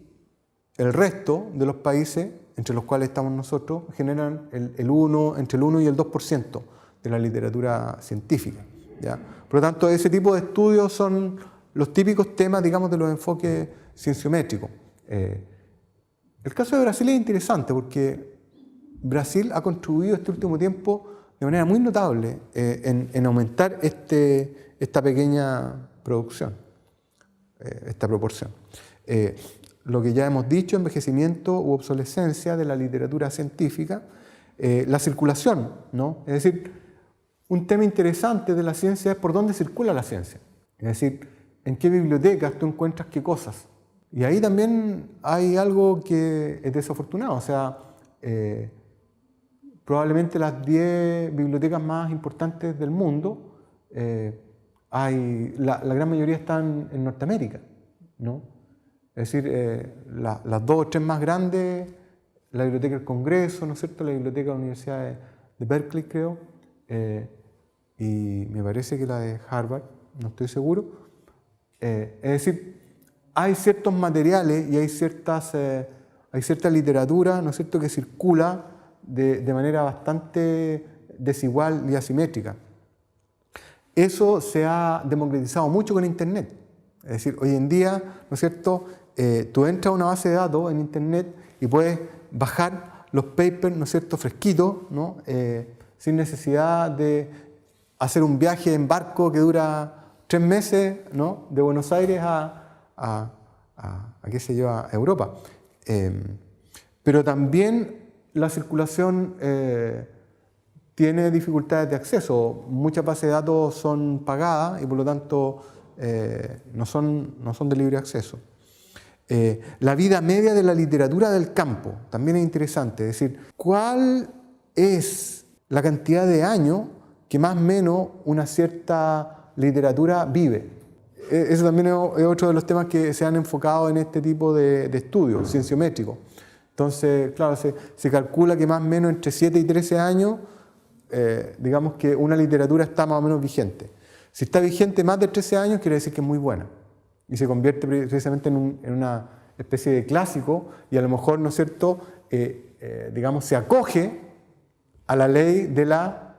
el resto de los países, entre los cuales estamos nosotros, generan entre el 1 y el 2% de la literatura científica, ¿ya? Por lo tanto, ese tipo de estudios son los típicos temas, digamos, de los enfoques cienciométricos. El caso de Brasil es interesante porque Brasil ha contribuido este último tiempo de manera muy notable en aumentar esta pequeña producción, esta proporción. Lo que ya hemos dicho, envejecimiento u obsolescencia de la literatura científica, la circulación, ¿no? Es decir, un tema interesante de la ciencia es por dónde circula la ciencia. Es decir, en qué bibliotecas tú encuentras qué cosas. Y ahí también hay algo que es desafortunado. O sea, probablemente las 10 bibliotecas más importantes del mundo, la gran mayoría están en Norteamérica, ¿no? Es decir, las 2 o 3 más grandes, la Biblioteca del Congreso, ¿no es cierto?, la Biblioteca de la Universidad de Berkeley, creo, y me parece que la de Harvard, no estoy seguro. Es decir, hay ciertos materiales y hay cierta literatura, ¿no es cierto?, que circula de manera bastante desigual y asimétrica. Eso se ha democratizado mucho con Internet. Es decir, hoy en día, ¿no es cierto?, tú entras a una base de datos en Internet y puedes bajar los papers, ¿no es cierto?, fresquitos, ¿no? Sin necesidad de hacer un viaje en barco que dura 3 meses, ¿no?, de Buenos Aires a qué sé yo, a Europa. Pero también la circulación tiene dificultades de acceso. Muchas bases de datos son pagadas y por lo tanto no son de libre acceso. La vida media de la literatura del campo también es interesante. Es decir, ¿cuál es la cantidad de años que más o menos una cierta literatura vive? Eso también es otro de los temas que se han enfocado en este tipo de estudios cienciométricos. Entonces, claro, se calcula que más o menos entre 7 y 13 años, digamos que una literatura está más o menos vigente. Si está vigente más de 13 años, quiere decir que es muy buena. Y se convierte precisamente en una especie de clásico y a lo mejor, ¿no es cierto?, digamos, se acoge a la ley de la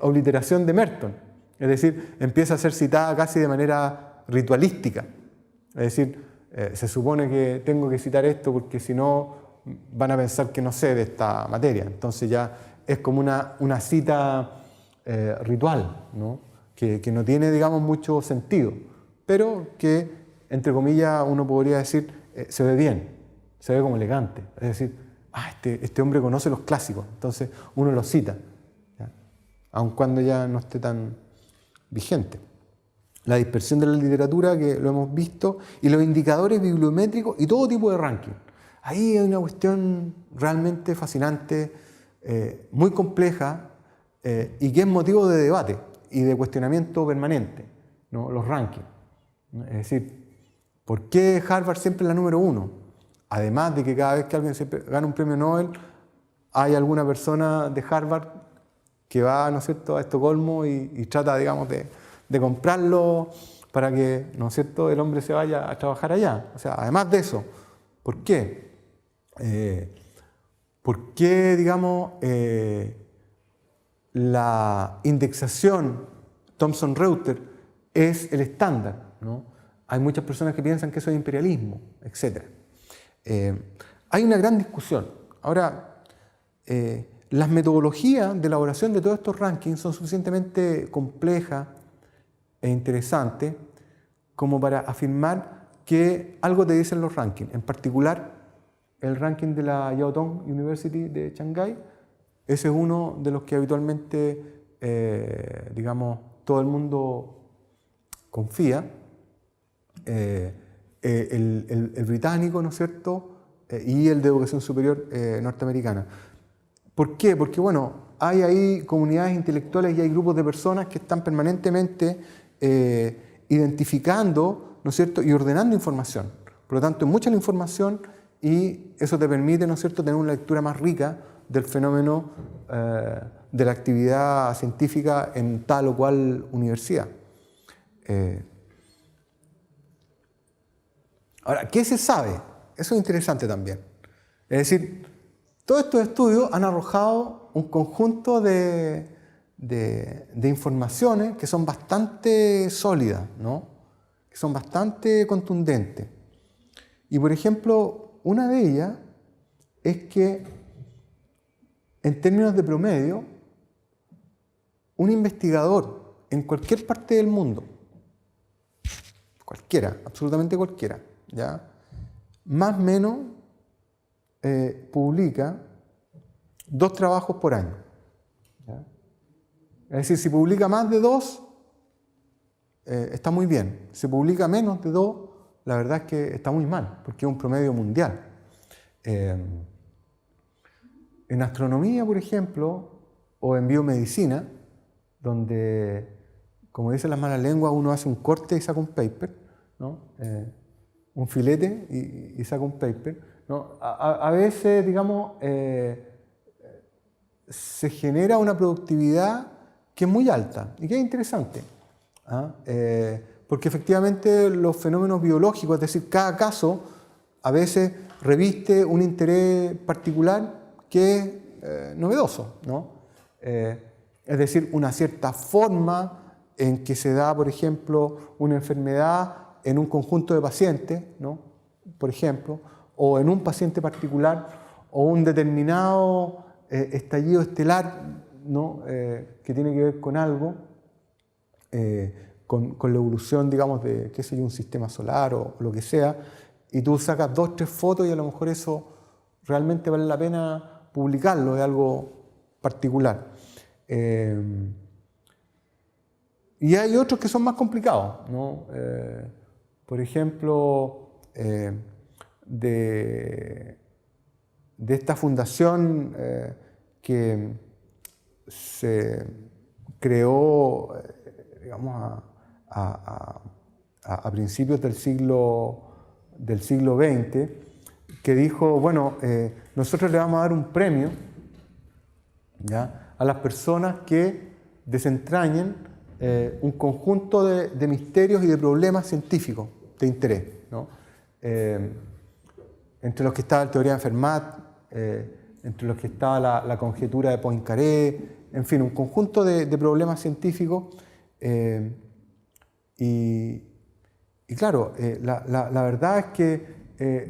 obliteración de Merton. Es decir, empieza a ser citada casi de manera ritualística. Es decir, se supone que tengo que citar esto porque si no van a pensar que no sé de esta materia. Entonces ya es como una cita ritual, ¿no? Que no tiene, digamos, mucho sentido, pero que, entre comillas, uno podría decir, se ve bien, se ve como elegante. Es decir, este hombre conoce los clásicos, entonces uno los cita, ¿ya?, aun cuando ya no esté tan vigente. La dispersión de la literatura, que lo hemos visto, y los indicadores bibliométricos y todo tipo de ranking. Ahí hay una cuestión realmente fascinante, muy compleja, y que es motivo de debate y de cuestionamiento permanente, ¿no?, los rankings. Es decir, ¿por qué Harvard siempre es la número uno? Además de que cada vez que alguien gana un premio Nobel, hay alguna persona de Harvard que va, ¿no es cierto?, a Estocolmo y trata, digamos, de comprarlo para que, ¿no es cierto?, el hombre se vaya a trabajar allá. O sea, además de eso, ¿por qué? ¿Por qué, digamos, la indexación Thomson-Reuters es el estándar, ¿no? Hay muchas personas que piensan que eso es imperialismo, etc. Hay una gran discusión. Ahora, las metodologías de elaboración de todos estos rankings son suficientemente complejas e interesantes como para afirmar que algo te dicen los rankings. En particular, el ranking de la Yao Tong University de Shanghái, ese es uno de los que habitualmente, digamos, todo el mundo confía. El británico, ¿no es cierto?, y el de educación superior norteamericana. ¿Por qué? Porque, bueno, hay ahí comunidades intelectuales y hay grupos de personas que están permanentemente identificando, ¿no es cierto?, y ordenando información. Por lo tanto, es mucha la información y eso te permite, ¿no es cierto?, tener una lectura más rica del fenómeno de la actividad científica en tal o cual universidad. Ahora, ¿qué se sabe? Eso es interesante también. Es decir, todos estos estudios han arrojado un conjunto de informaciones que son bastante sólidas, ¿no?, que son bastante contundentes. Y, por ejemplo, una de ellas es que, en términos de promedio, un investigador en cualquier parte del mundo, cualquiera, absolutamente cualquiera, ¿ya?, más o menos publica 2 trabajos por año, ¿ya? Es decir, si publica más de 2, está muy bien. Si publica menos de 2, la verdad es que está muy mal, porque es un promedio mundial. En astronomía, por ejemplo, o en biomedicina, donde, como dicen las malas lenguas, uno hace un corte y saca un paper, ¿no?, un filete y saca un paper, ¿no?, a veces, digamos, se genera una productividad que es muy alta y que es interesante, ¿ah? Porque efectivamente los fenómenos biológicos, es decir, cada caso a veces reviste un interés particular que es novedoso, ¿no? Es decir, una cierta forma en que se da, por ejemplo, una enfermedad en un conjunto de pacientes, ¿no?, por ejemplo, o en un paciente particular, o un determinado estallido estelar, ¿no?, que tiene que ver con algo, con la evolución, digamos, de, qué sé yo, un sistema solar o lo que sea, y tú sacas 2 o 3 fotos y a lo mejor eso realmente vale la pena publicarlo, es algo particular. Y hay otros que son más complicados, ¿no? Por ejemplo, de esta fundación que se creó, digamos, a principios del siglo XX, que dijo, bueno, nosotros le vamos a dar un premio, ¿ya?, a las personas que desentrañen un conjunto de misterios y de problemas científicos de interés, ¿no? Entre los que estaba la teoría de Fermat, entre los que estaba la conjetura de Poincaré, en fin, un conjunto de problemas científicos. Y claro, la verdad es que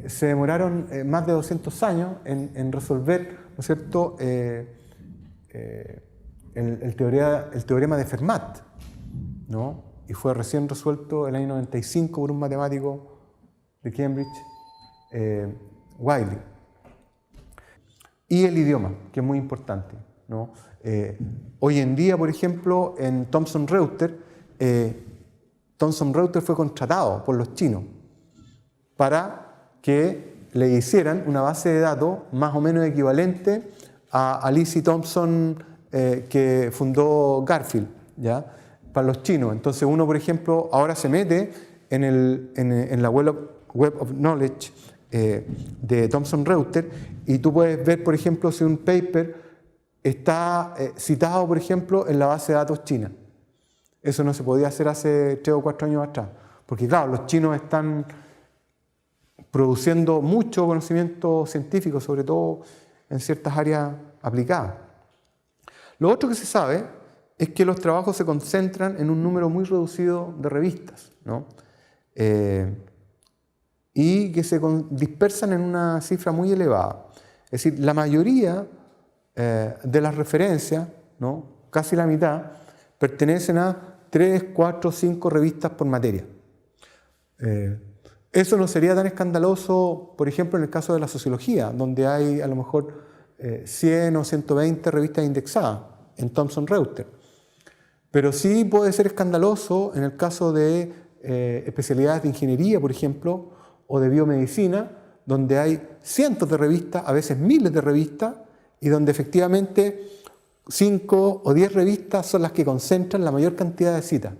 se demoraron más de 200 años en resolver, ¿no es cierto?, el teorema de Fermat, ¿no? Y fue recién resuelto en el año 95 por un matemático de Cambridge, Wiley. Y el idioma, que es muy importante, ¿no? Hoy en día, por ejemplo, en Thomson-Reuters, Thomson-Reuters fue contratado por los chinos para que le hicieran una base de datos más o menos equivalente a Lizzie Thompson, que fundó Garfield, ¿ya?, para los chinos. Entonces uno, por ejemplo, ahora se mete en la Web of Knowledge de Thomson Reuters, y tú puedes ver, por ejemplo, si un paper está citado, por ejemplo, en la base de datos china. Eso no se podía hacer hace 3 o 4 años atrás, porque claro, los chinos están produciendo mucho conocimiento científico, sobre todo en ciertas áreas aplicadas. Lo otro que se sabe es que los trabajos se concentran en un número muy reducido de revistas, ¿no? Y que se dispersan en una cifra muy elevada. Es decir, la mayoría de las referencias, ¿no?, casi la mitad, pertenecen a 3, 4, 5 revistas por materia. Eso no sería tan escandaloso, por ejemplo, en el caso de la sociología, donde hay a lo mejor 100 o 120 revistas indexadas en Thomson Reuters. Pero sí puede ser escandaloso en el caso de especialidades de ingeniería, por ejemplo, o de biomedicina, donde hay cientos de revistas, a veces miles de revistas, y donde efectivamente 5 o 10 revistas son las que concentran la mayor cantidad de citas. O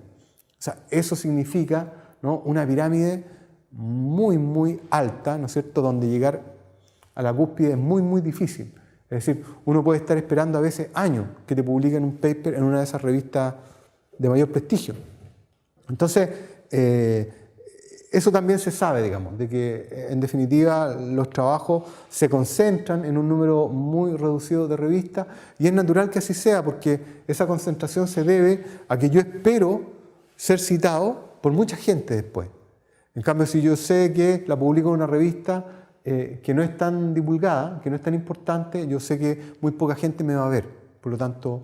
sea, eso significa, ¿no?, una pirámide muy, muy alta, ¿no es cierto?, donde llegar a la cúspide es muy, muy difícil. Es decir, uno puede estar esperando a veces años que te publiquen un paper en una de esas revistas de mayor prestigio. Entonces, eso también se sabe, digamos, de que en definitiva los trabajos se concentran en un número muy reducido de revistas, y es natural que así sea, porque esa concentración se debe a que yo espero ser citado por mucha gente después. En cambio, si yo sé que la publico en una revista que no es tan divulgada, que no es tan importante, yo sé que muy poca gente me va a ver, por lo tanto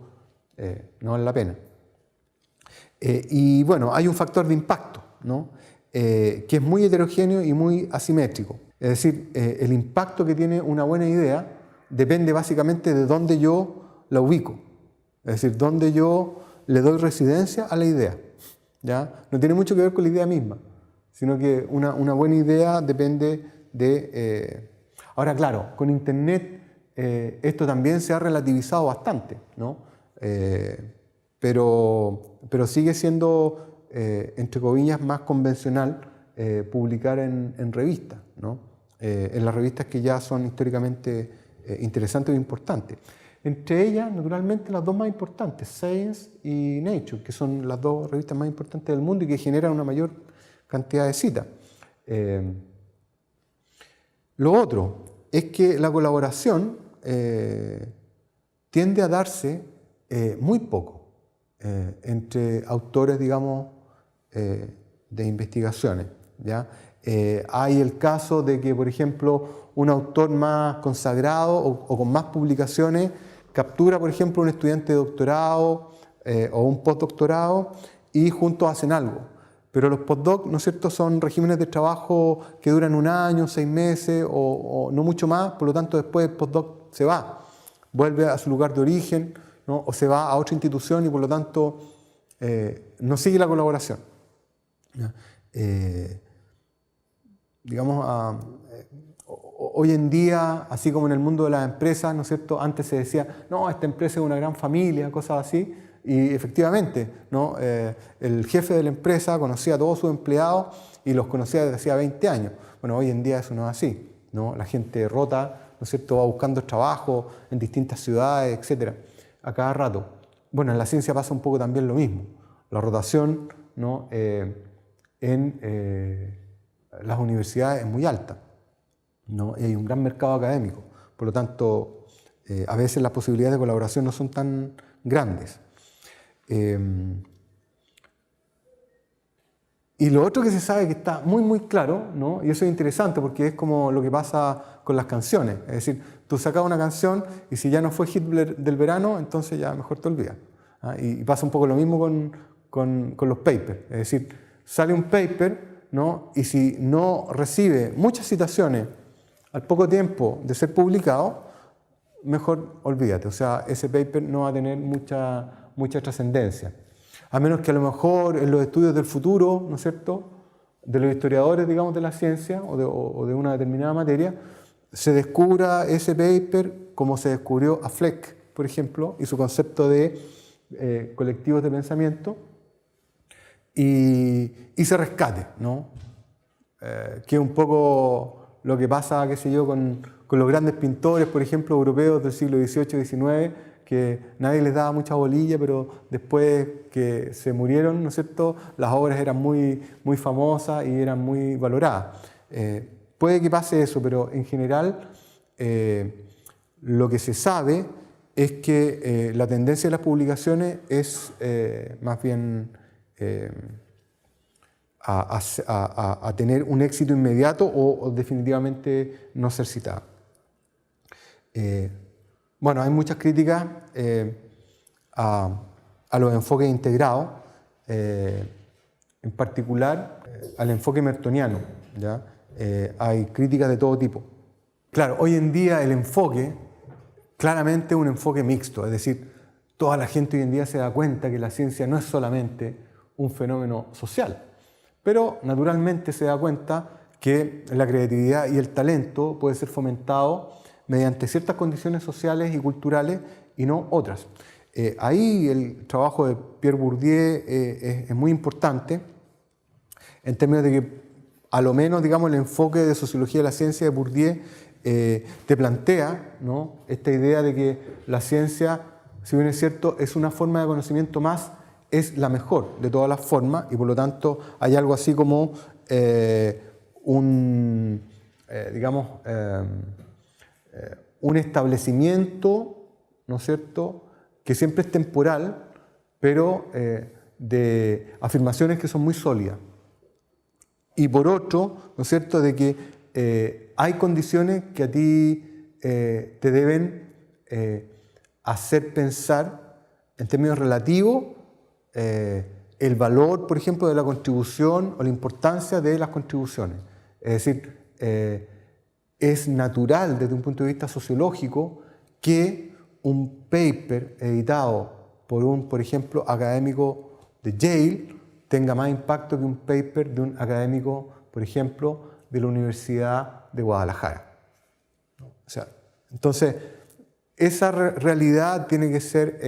no vale la pena. Y bueno, hay un factor de impacto, ¿no?, que es muy heterogéneo y muy asimétrico. Es decir, el impacto que tiene una buena idea depende básicamente de dónde yo la ubico, es decir, dónde yo le doy residencia a la idea, ¿ya? No tiene mucho que ver con la idea misma, sino que una buena idea depende de... Ahora, claro, con Internet esto también se ha relativizado bastante, ¿no? Pero sigue siendo, entre comillas, más convencional publicar en revistas, ¿no? En las revistas que ya son históricamente interesantes o importantes. Entre ellas, naturalmente, las dos más importantes, Science y Nature, que son las dos revistas más importantes del mundo y que generan una mayor cantidad de citas. Lo otro es que la colaboración tiende a darse muy poco entre autores, digamos, de investigaciones, ¿ya? Hay el caso de que, por ejemplo, un autor más consagrado o con más publicaciones captura, por ejemplo, un estudiante de doctorado o un postdoctorado y juntos hacen algo. Pero los postdoc, ¿no es cierto?, son regímenes de trabajo que duran 1 año, 6 meses o no mucho más, por lo tanto después el postdoc se va, vuelve a su lugar de origen, ¿no?, o se va a otra institución y por lo tanto no sigue la colaboración. Digamos, hoy en día, así como en el mundo de las empresas, ¿no es cierto?, antes se decía, no, esta empresa es una gran familia, cosas así. Y efectivamente, ¿no?, el jefe de la empresa conocía a todos sus empleados y los conocía desde hacía 20 años. Bueno, hoy en día eso no es así, ¿no? La gente rota, ¿no es cierto?, va buscando trabajo en distintas ciudades, etc. a cada rato. Bueno, en la ciencia pasa un poco también lo mismo. La rotación, ¿no?, en las universidades es muy alta, ¿no? Y hay un gran mercado académico. Por lo tanto, a veces las posibilidades de colaboración no son tan grandes. Y lo otro que se sabe que está muy, muy claro, ¿no?, y eso es interesante porque es como lo que pasa con las canciones. Es decir, tú sacas una canción y si ya no fue hit del verano, entonces ya mejor te olvidas. ¿Ah? Y pasa un poco lo mismo con los papers. Es decir, sale un paper, ¿no?, y si no recibe muchas citaciones al poco tiempo de ser publicado, mejor olvídate. O sea, ese paper no va a tener mucha trascendencia. A menos que a lo mejor en los estudios del futuro, ¿no es cierto?, de los historiadores, digamos, de la ciencia o de una determinada materia, se descubra ese paper como se descubrió a Fleck, por ejemplo, y su concepto de colectivos de pensamiento, y se rescate, ¿no? Que es un poco lo que pasa, qué sé yo, con los grandes pintores, por ejemplo, europeos del siglo XVIII y XIX, que nadie les daba mucha bolilla, pero después que se murieron, ¿no es cierto?, las obras eran muy, muy famosas y eran muy valoradas. Puede que pase eso, pero en general lo que se sabe es que la tendencia de las publicaciones es más bien a tener un éxito inmediato o definitivamente no ser citada. Bueno, hay muchas críticas a los enfoques integrados, en particular al enfoque mertoniano, ¿ya? Hay críticas de todo tipo. Claro, hoy en día el enfoque claramente es un enfoque mixto, es decir, toda la gente hoy en día se da cuenta que la ciencia no es solamente un fenómeno social, pero naturalmente se da cuenta que la creatividad y el talento puede ser fomentado mediante ciertas condiciones sociales y culturales y no otras. Ahí el trabajo de Pierre Bourdieu es muy importante en términos de que a lo menos, digamos, el enfoque de sociología de la ciencia de Bourdieu te plantea, ¿no?, esta idea de que la ciencia, si bien es cierto, es una forma de conocimiento más, es la mejor de todas las formas y por lo tanto hay algo así como un establecimiento, ¿no es cierto?, que siempre es temporal, pero de afirmaciones que son muy sólidas. Y por otro, ¿no es cierto?, de que hay condiciones que a ti te deben hacer pensar en términos relativos el valor, por ejemplo, de la contribución o la importancia de las contribuciones. Es decir, es natural desde un punto de vista sociológico que un paper editado por un, por ejemplo, académico de Yale tenga más impacto que un paper de un académico, por ejemplo, de la Universidad de Guadalajara. O sea, entonces, esa realidad tiene que ser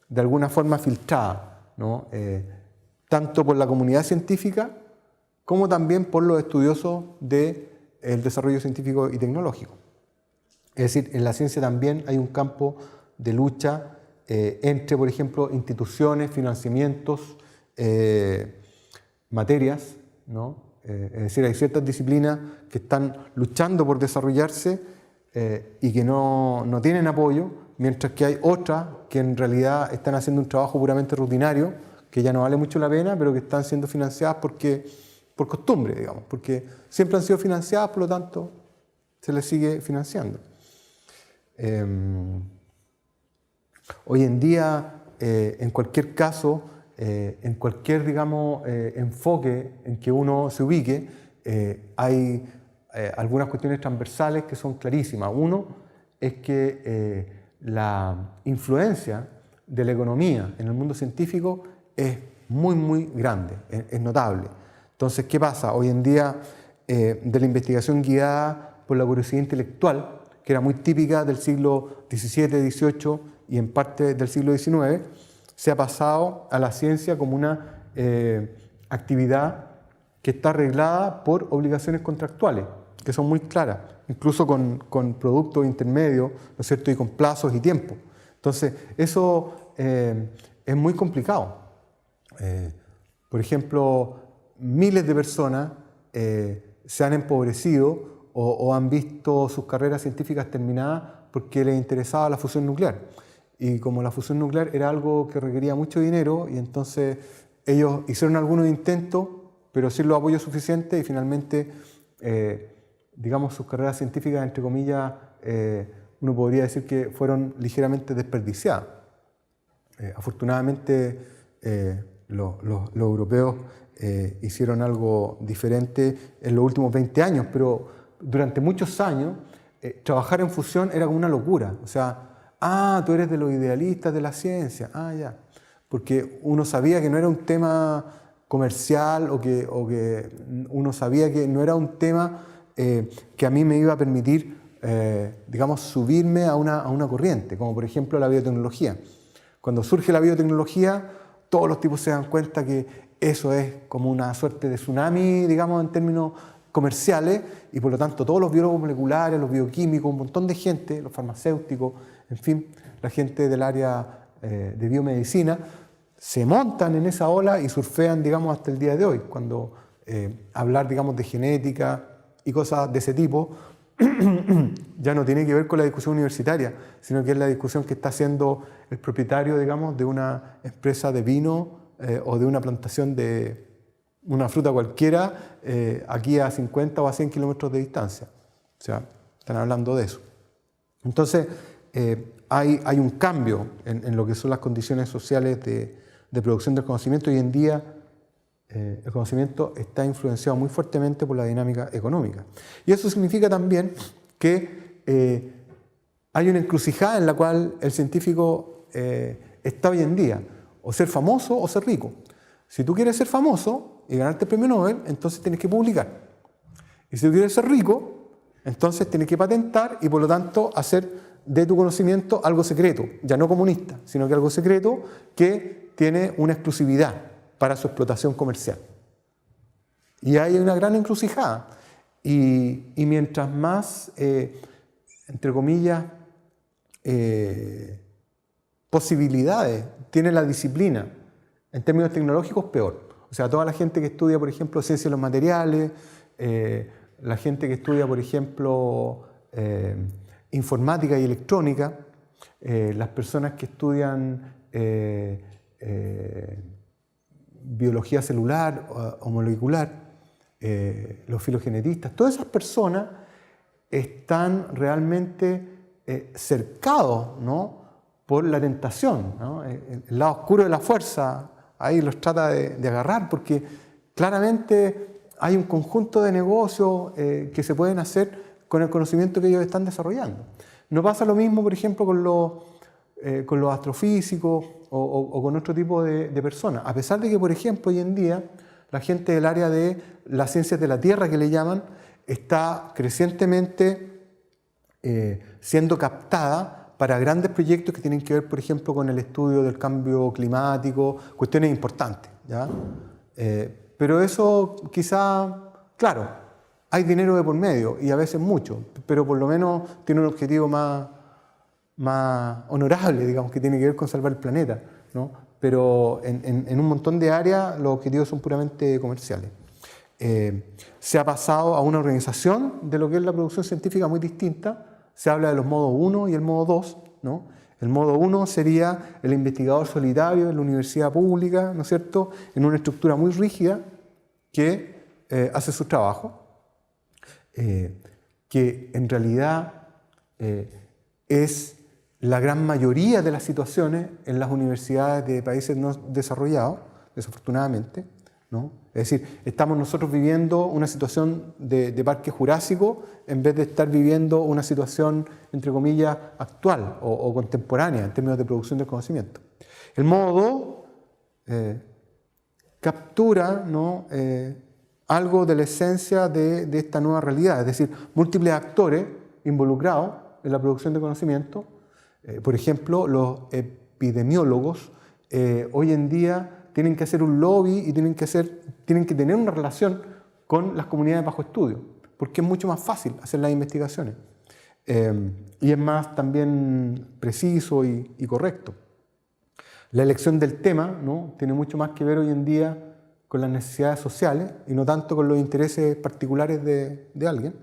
de alguna forma filtrada, ¿no? Tanto por la comunidad científica como también por los estudiosos del desarrollo científico y tecnológico. Es decir, en la ciencia también hay un campo de lucha entre, por ejemplo, instituciones, financiamientos, materias, ¿no? Es decir, hay ciertas disciplinas que están luchando por desarrollarse y que no tienen apoyo, mientras que hay otras que en realidad están haciendo un trabajo puramente rutinario, que ya no vale mucho la pena, pero que están siendo financiadas por costumbre, digamos, porque siempre han sido financiadas, por lo tanto, se les sigue financiando. Hoy en día, en cualquier caso, en cualquier, digamos, enfoque en que uno se ubique, hay algunas cuestiones transversales que son clarísimas. Uno es que la influencia de la economía en el mundo científico es muy, muy grande, es notable. Entonces, ¿qué pasa? Hoy en día, de la investigación guiada por la curiosidad intelectual, que era muy típica del siglo XVII, XVIII y en parte del siglo XIX, se ha pasado a la ciencia como una actividad que está arreglada por obligaciones contractuales, que son muy claras, incluso con productos intermedios, ¿no es cierto?, y con plazos y tiempos. Entonces, eso es muy complicado. Por ejemplo, miles de personas se han empobrecido o han visto sus carreras científicas terminadas porque les interesaba la fusión nuclear. Y como la fusión nuclear era algo que requería mucho dinero, y entonces ellos hicieron algunos intentos, pero sin los apoyos suficientes, y finalmente, digamos, sus carreras científicas, entre comillas, uno podría decir que fueron ligeramente desperdiciadas. Afortunadamente, los europeos hicieron algo diferente en los últimos 20 años, pero durante muchos años trabajar en fusión era como una locura. O sea, tú eres de los idealistas de la ciencia, ya. Porque uno sabía que no era un tema comercial o que uno sabía que no era un tema que a mí me iba a permitir, digamos, subirme a una corriente, como por ejemplo la biotecnología. Cuando surge la biotecnología, todos los tipos se dan cuenta que eso es como una suerte de tsunami, digamos, en términos comerciales, y por lo tanto todos los biólogos moleculares, los bioquímicos, un montón de gente, los farmacéuticos, en fin, la gente del área de biomedicina, se montan en esa ola y surfean, digamos, hasta el día de hoy, cuando hablar, digamos, de genética y cosas de ese tipo ya no tiene que ver con la discusión universitaria, sino que es la discusión que está haciendo el propietario, digamos, de una empresa de vino o de una plantación de una fruta cualquiera aquí a 50 o a 100 kilómetros de distancia. O sea, están hablando de eso. Entonces, hay un cambio en lo que son las condiciones sociales de producción del conocimiento. Hoy en día el conocimiento está influenciado muy fuertemente por la dinámica económica. Y eso significa también que hay una encrucijada en la cual el científico está hoy en día, o ser famoso o ser rico. Si tú quieres ser famoso y ganarte el premio Nobel, entonces tienes que publicar. Y si tú quieres ser rico, entonces tienes que patentar y por lo tanto hacer de tu conocimiento algo secreto, ya no comunista, sino que algo secreto que tiene una exclusividad para su explotación comercial. Y hay una gran encrucijada. Y mientras más, entre comillas, posibilidades tiene la disciplina en términos tecnológicos, peor. O sea, toda la gente que estudia, por ejemplo, ciencia de los materiales, la gente que estudia, por ejemplo, informática y electrónica, las personas que estudian biología celular o molecular, los filogenetistas, todas esas personas están realmente cercados, ¿no?, por la tentación, ¿no? El lado oscuro de la fuerza, ahí los trata de agarrar, porque claramente hay un conjunto de negocios que se pueden hacer con el conocimiento que ellos están desarrollando. No pasa lo mismo, por ejemplo, con los astrofísicos o con otro tipo de personas. A pesar de que, por ejemplo, hoy en día la gente del área de las ciencias de la Tierra, que le llaman, está crecientemente siendo captada para grandes proyectos que tienen que ver, por ejemplo, con el estudio del cambio climático, cuestiones importantes, ¿ya? Pero eso quizá, claro, hay dinero de por medio y a veces mucho, pero por lo menos tiene un objetivo más honorable, digamos, que tiene que ver con salvar el planeta, ¿no? Pero en un montón de áreas los objetivos son puramente comerciales. Se ha pasado a una organización de lo que es la producción científica muy distinta. Se habla de los modos 1 y el modo 2, ¿no? El modo 1 sería el investigador solitario en la universidad pública, ¿no es cierto?, en una estructura muy rígida que hace su trabajo, que en realidad es la gran mayoría de las situaciones en las universidades de países no desarrollados, desafortunadamente, ¿no? Es decir, estamos nosotros viviendo una situación de parque jurásico en vez de estar viviendo una situación, entre comillas, actual o contemporánea en términos de producción del conocimiento. El modo 2 captura, ¿no?, algo de la esencia de esta nueva realidad, es decir, múltiples actores involucrados en la producción de conocimiento. Por ejemplo, los epidemiólogos hoy en día tienen que hacer un lobby y tienen que tener una relación con las comunidades bajo estudio, porque es mucho más fácil hacer las investigaciones y es más también preciso y correcto. La elección del tema, ¿no?, tiene mucho más que ver hoy en día con las necesidades sociales y no tanto con los intereses particulares de alguien.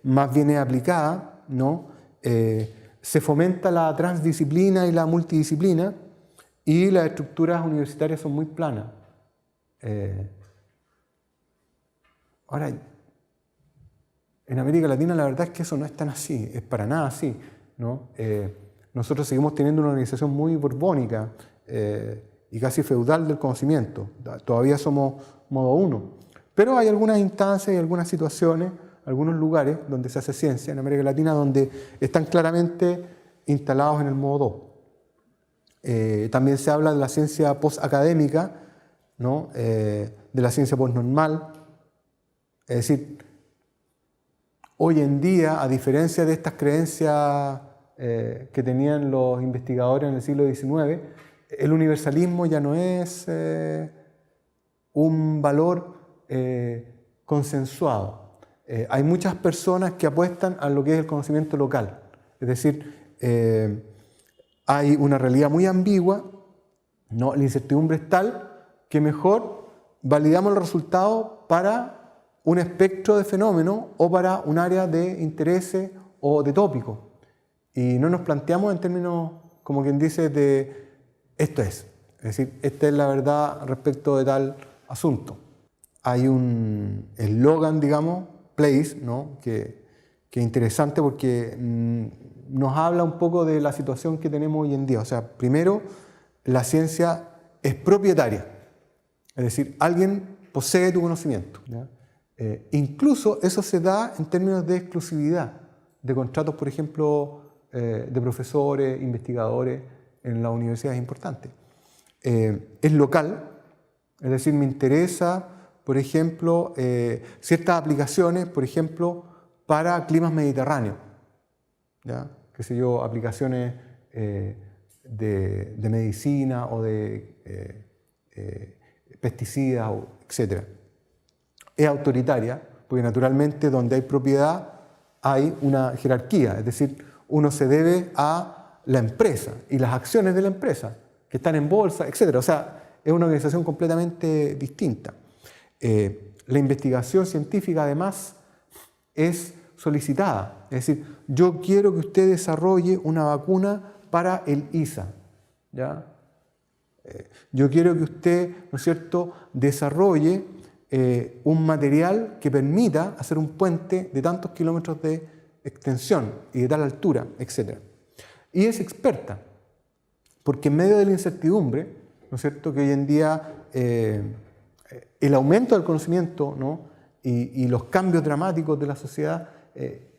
Más bien es aplicada, ¿no? Se fomenta la transdisciplina y la multidisciplina, y las estructuras universitarias son muy planas. Ahora, en América Latina la verdad es que eso no es tan así, es para nada así, ¿no? Nosotros seguimos teniendo una organización muy borbónica y casi feudal del conocimiento. Todavía somos modo 1. Pero hay algunas instancias y algunas situaciones, algunos lugares donde se hace ciencia en América Latina donde están claramente instalados en el modo 2. También se habla de la ciencia postacadémica, ¿no?, de la ciencia postnormal. Es decir, hoy en día, a diferencia de estas creencias que tenían los investigadores en el siglo XIX, el universalismo ya no es un valor consensuado. Hay muchas personas que apuestan a lo que es el conocimiento local, es decir, hay una realidad muy ambigua, ¿no? La incertidumbre es tal que mejor validamos los resultados para un espectro de fenómenos o para un área de intereses o de tópicos. Y no nos planteamos en términos, como quien dice, de esto es decir, esta es la verdad respecto de tal asunto. Hay un eslogan, digamos, place, ¿no? que es interesante porque nos habla un poco de la situación que tenemos hoy en día. O sea, primero, la ciencia es propietaria, es decir, alguien posee tu conocimiento, ¿ya? Incluso eso se da en términos de exclusividad, de contratos, por ejemplo, de profesores, investigadores en las universidades importantes. Es local, es decir, me interesa, por ejemplo, ciertas aplicaciones, por ejemplo, para climas mediterráneos, ¿ya? Qué sé yo, aplicaciones de medicina o de pesticidas, etc. Es autoritaria, porque naturalmente donde hay propiedad hay una jerarquía, es decir, uno se debe a la empresa y las acciones de la empresa, que están en bolsa, etc. O sea, es una organización completamente distinta. La investigación científica, además, es solicitada. Es decir, yo quiero que usted desarrolle una vacuna para el ISA, ¿ya? Yo quiero que usted, ¿no es cierto?, desarrolle un material que permita hacer un puente de tantos kilómetros de extensión y de tal altura, etc. Y es experta, porque en medio de la incertidumbre, ¿no es cierto?, que hoy en día el aumento del conocimiento, ¿no?, y los cambios dramáticos de la sociedad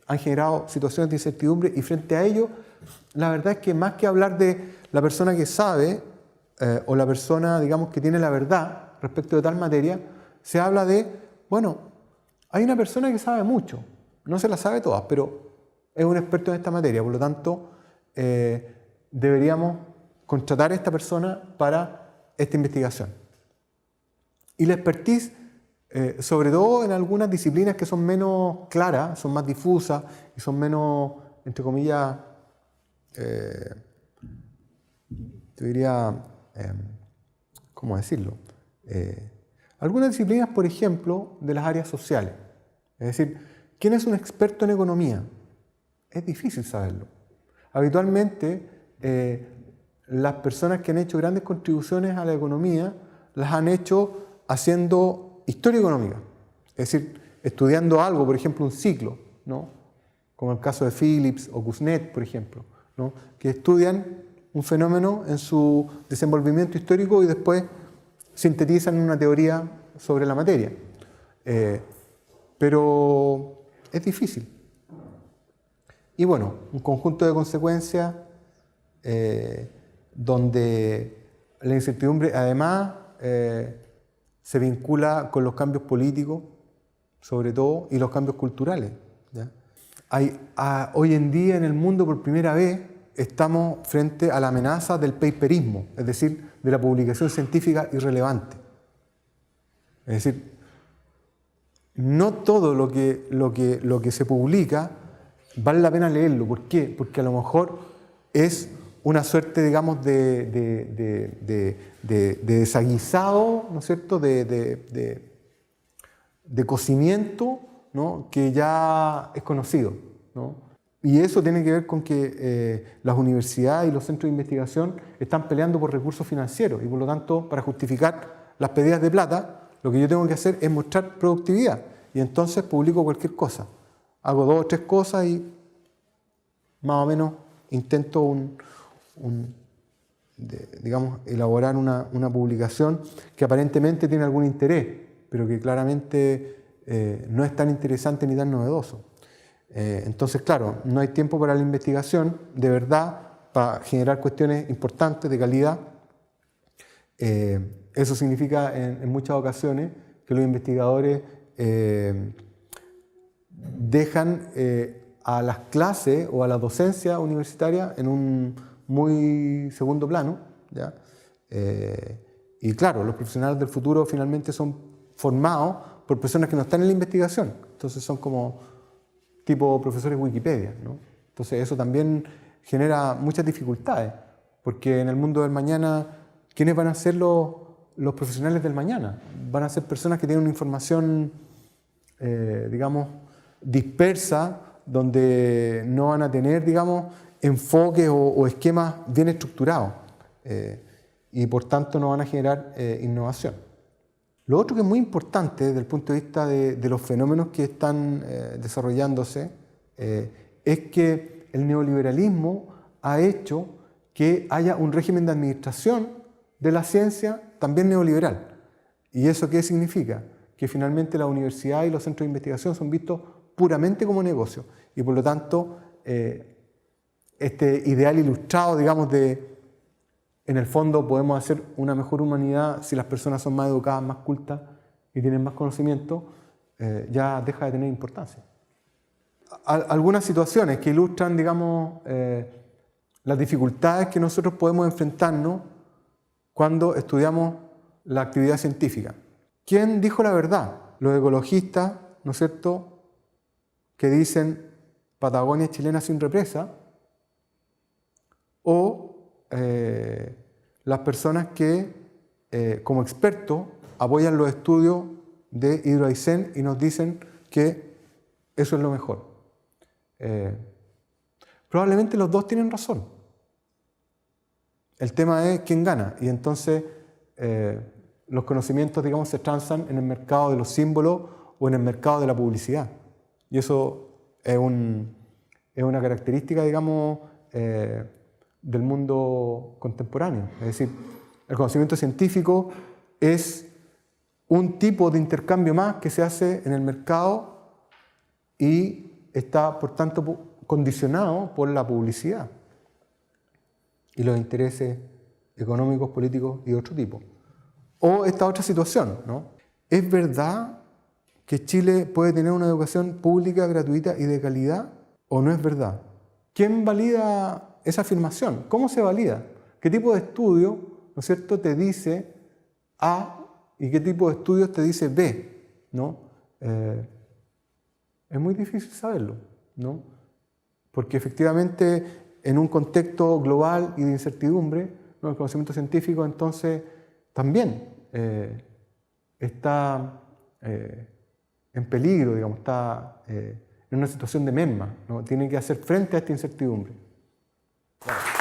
han generado situaciones de incertidumbre, y frente a ello, la verdad es que más que hablar de la persona que sabe o la persona, digamos, que tiene la verdad respecto de tal materia, se habla de, bueno, hay una persona que sabe mucho, no se la sabe todas, pero es un experto en esta materia, por lo tanto, deberíamos contratar a esta persona para esta investigación. Y la expertise, sobre todo en algunas disciplinas que son menos claras, son más difusas y son menos, entre comillas, yo diría, ¿cómo decirlo? Algunas disciplinas, por ejemplo, de las áreas sociales. Es decir, ¿quién es un experto en economía? Es difícil saberlo. Habitualmente, las personas que han hecho grandes contribuciones a la economía las han hecho haciendo historia económica. Es decir, estudiando algo, por ejemplo, un ciclo, ¿no?, como el caso de Phillips o Kuznets, por ejemplo, ¿no?, que estudian un fenómeno en su desenvolvimiento histórico y después sintetizan una teoría sobre la materia. Pero es difícil. Y bueno, un conjunto de consecuencias donde la incertidumbre además se vincula con los cambios políticos, sobre todo, y los cambios culturales, ¿ya? Hoy en día en el mundo por primera vez estamos frente a la amenaza del paperismo, es decir, de la publicación científica irrelevante. Es decir, no todo lo que se publica vale la pena leerlo. ¿Por qué? Porque a lo mejor es una suerte, digamos, de desaguisado, ¿no es cierto?, de cocimiento, ¿no?, que ya es conocido, ¿no? Y eso tiene que ver con que las universidades y los centros de investigación están peleando por recursos financieros y por lo tanto, para justificar las pérdidas de plata, lo que yo tengo que hacer es mostrar productividad y entonces publico cualquier cosa. Hago 2 o 3 cosas y más o menos intento digamos, elaborar una publicación que aparentemente tiene algún interés, pero que claramente no es tan interesante ni tan novedoso. Entonces, claro, no hay tiempo para la investigación, de verdad, para generar cuestiones importantes de calidad. Eso significa en muchas ocasiones que los investigadores dejan a las clases o a la docencia universitaria en un muy segundo plano, ¿ya? Y claro, los profesionales del futuro finalmente son formados por personas que no están en la investigación. Entonces son como tipo profesores Wikipedia, ¿no? Entonces eso también genera muchas dificultades, porque en el mundo del mañana, ¿quiénes van a ser los profesionales del mañana? Van a ser personas que tienen una información, digamos, dispersa, donde no van a tener, digamos, enfoques o esquemas bien estructurados, y por tanto no van a generar innovación. Lo otro que es muy importante desde el punto de vista de los fenómenos que están desarrollándose es que el neoliberalismo ha hecho que haya un régimen de administración de la ciencia también neoliberal. ¿Y eso qué significa? Que finalmente la universidad y los centros de investigación son vistos puramente como negocio y por lo tanto este ideal ilustrado, digamos, en el fondo podemos hacer una mejor humanidad si las personas son más educadas, más cultas y tienen más conocimiento, ya deja de tener importancia. Algunas situaciones que ilustran, digamos, las dificultades que nosotros podemos enfrentarnos cuando estudiamos la actividad científica. ¿Quién dijo la verdad? Los ecologistas, ¿no es cierto?, que dicen Patagonia chilena sin represa, o las personas que, como expertos, apoyan los estudios de Hidroaicén y nos dicen que eso es lo mejor. Probablemente los dos tienen razón. El tema es quién gana, y entonces los conocimientos, digamos, se transan en el mercado de los símbolos o en el mercado de la publicidad. Y eso es una característica, digamos, del mundo contemporáneo. Es decir, el conocimiento científico es un tipo de intercambio más que se hace en el mercado y está, por tanto, condicionado por la publicidad y los intereses económicos, políticos y de otro tipo. O esta otra situación, ¿no? ¿Es verdad que Chile puede tener una educación pública, gratuita y de calidad? ¿O no es verdad? ¿Quién valida esa afirmación? ¿Cómo se valida? ¿Qué tipo de estudio, ¿no es cierto?, te dice A y qué tipo de estudios te dice B, ¿no? Es muy difícil saberlo, ¿no? Porque efectivamente en un contexto global y de incertidumbre, ¿no?, el conocimiento científico entonces también está en peligro, digamos, está en una situación de merma, ¿no? Tiene que hacer frente a esta incertidumbre. Claro.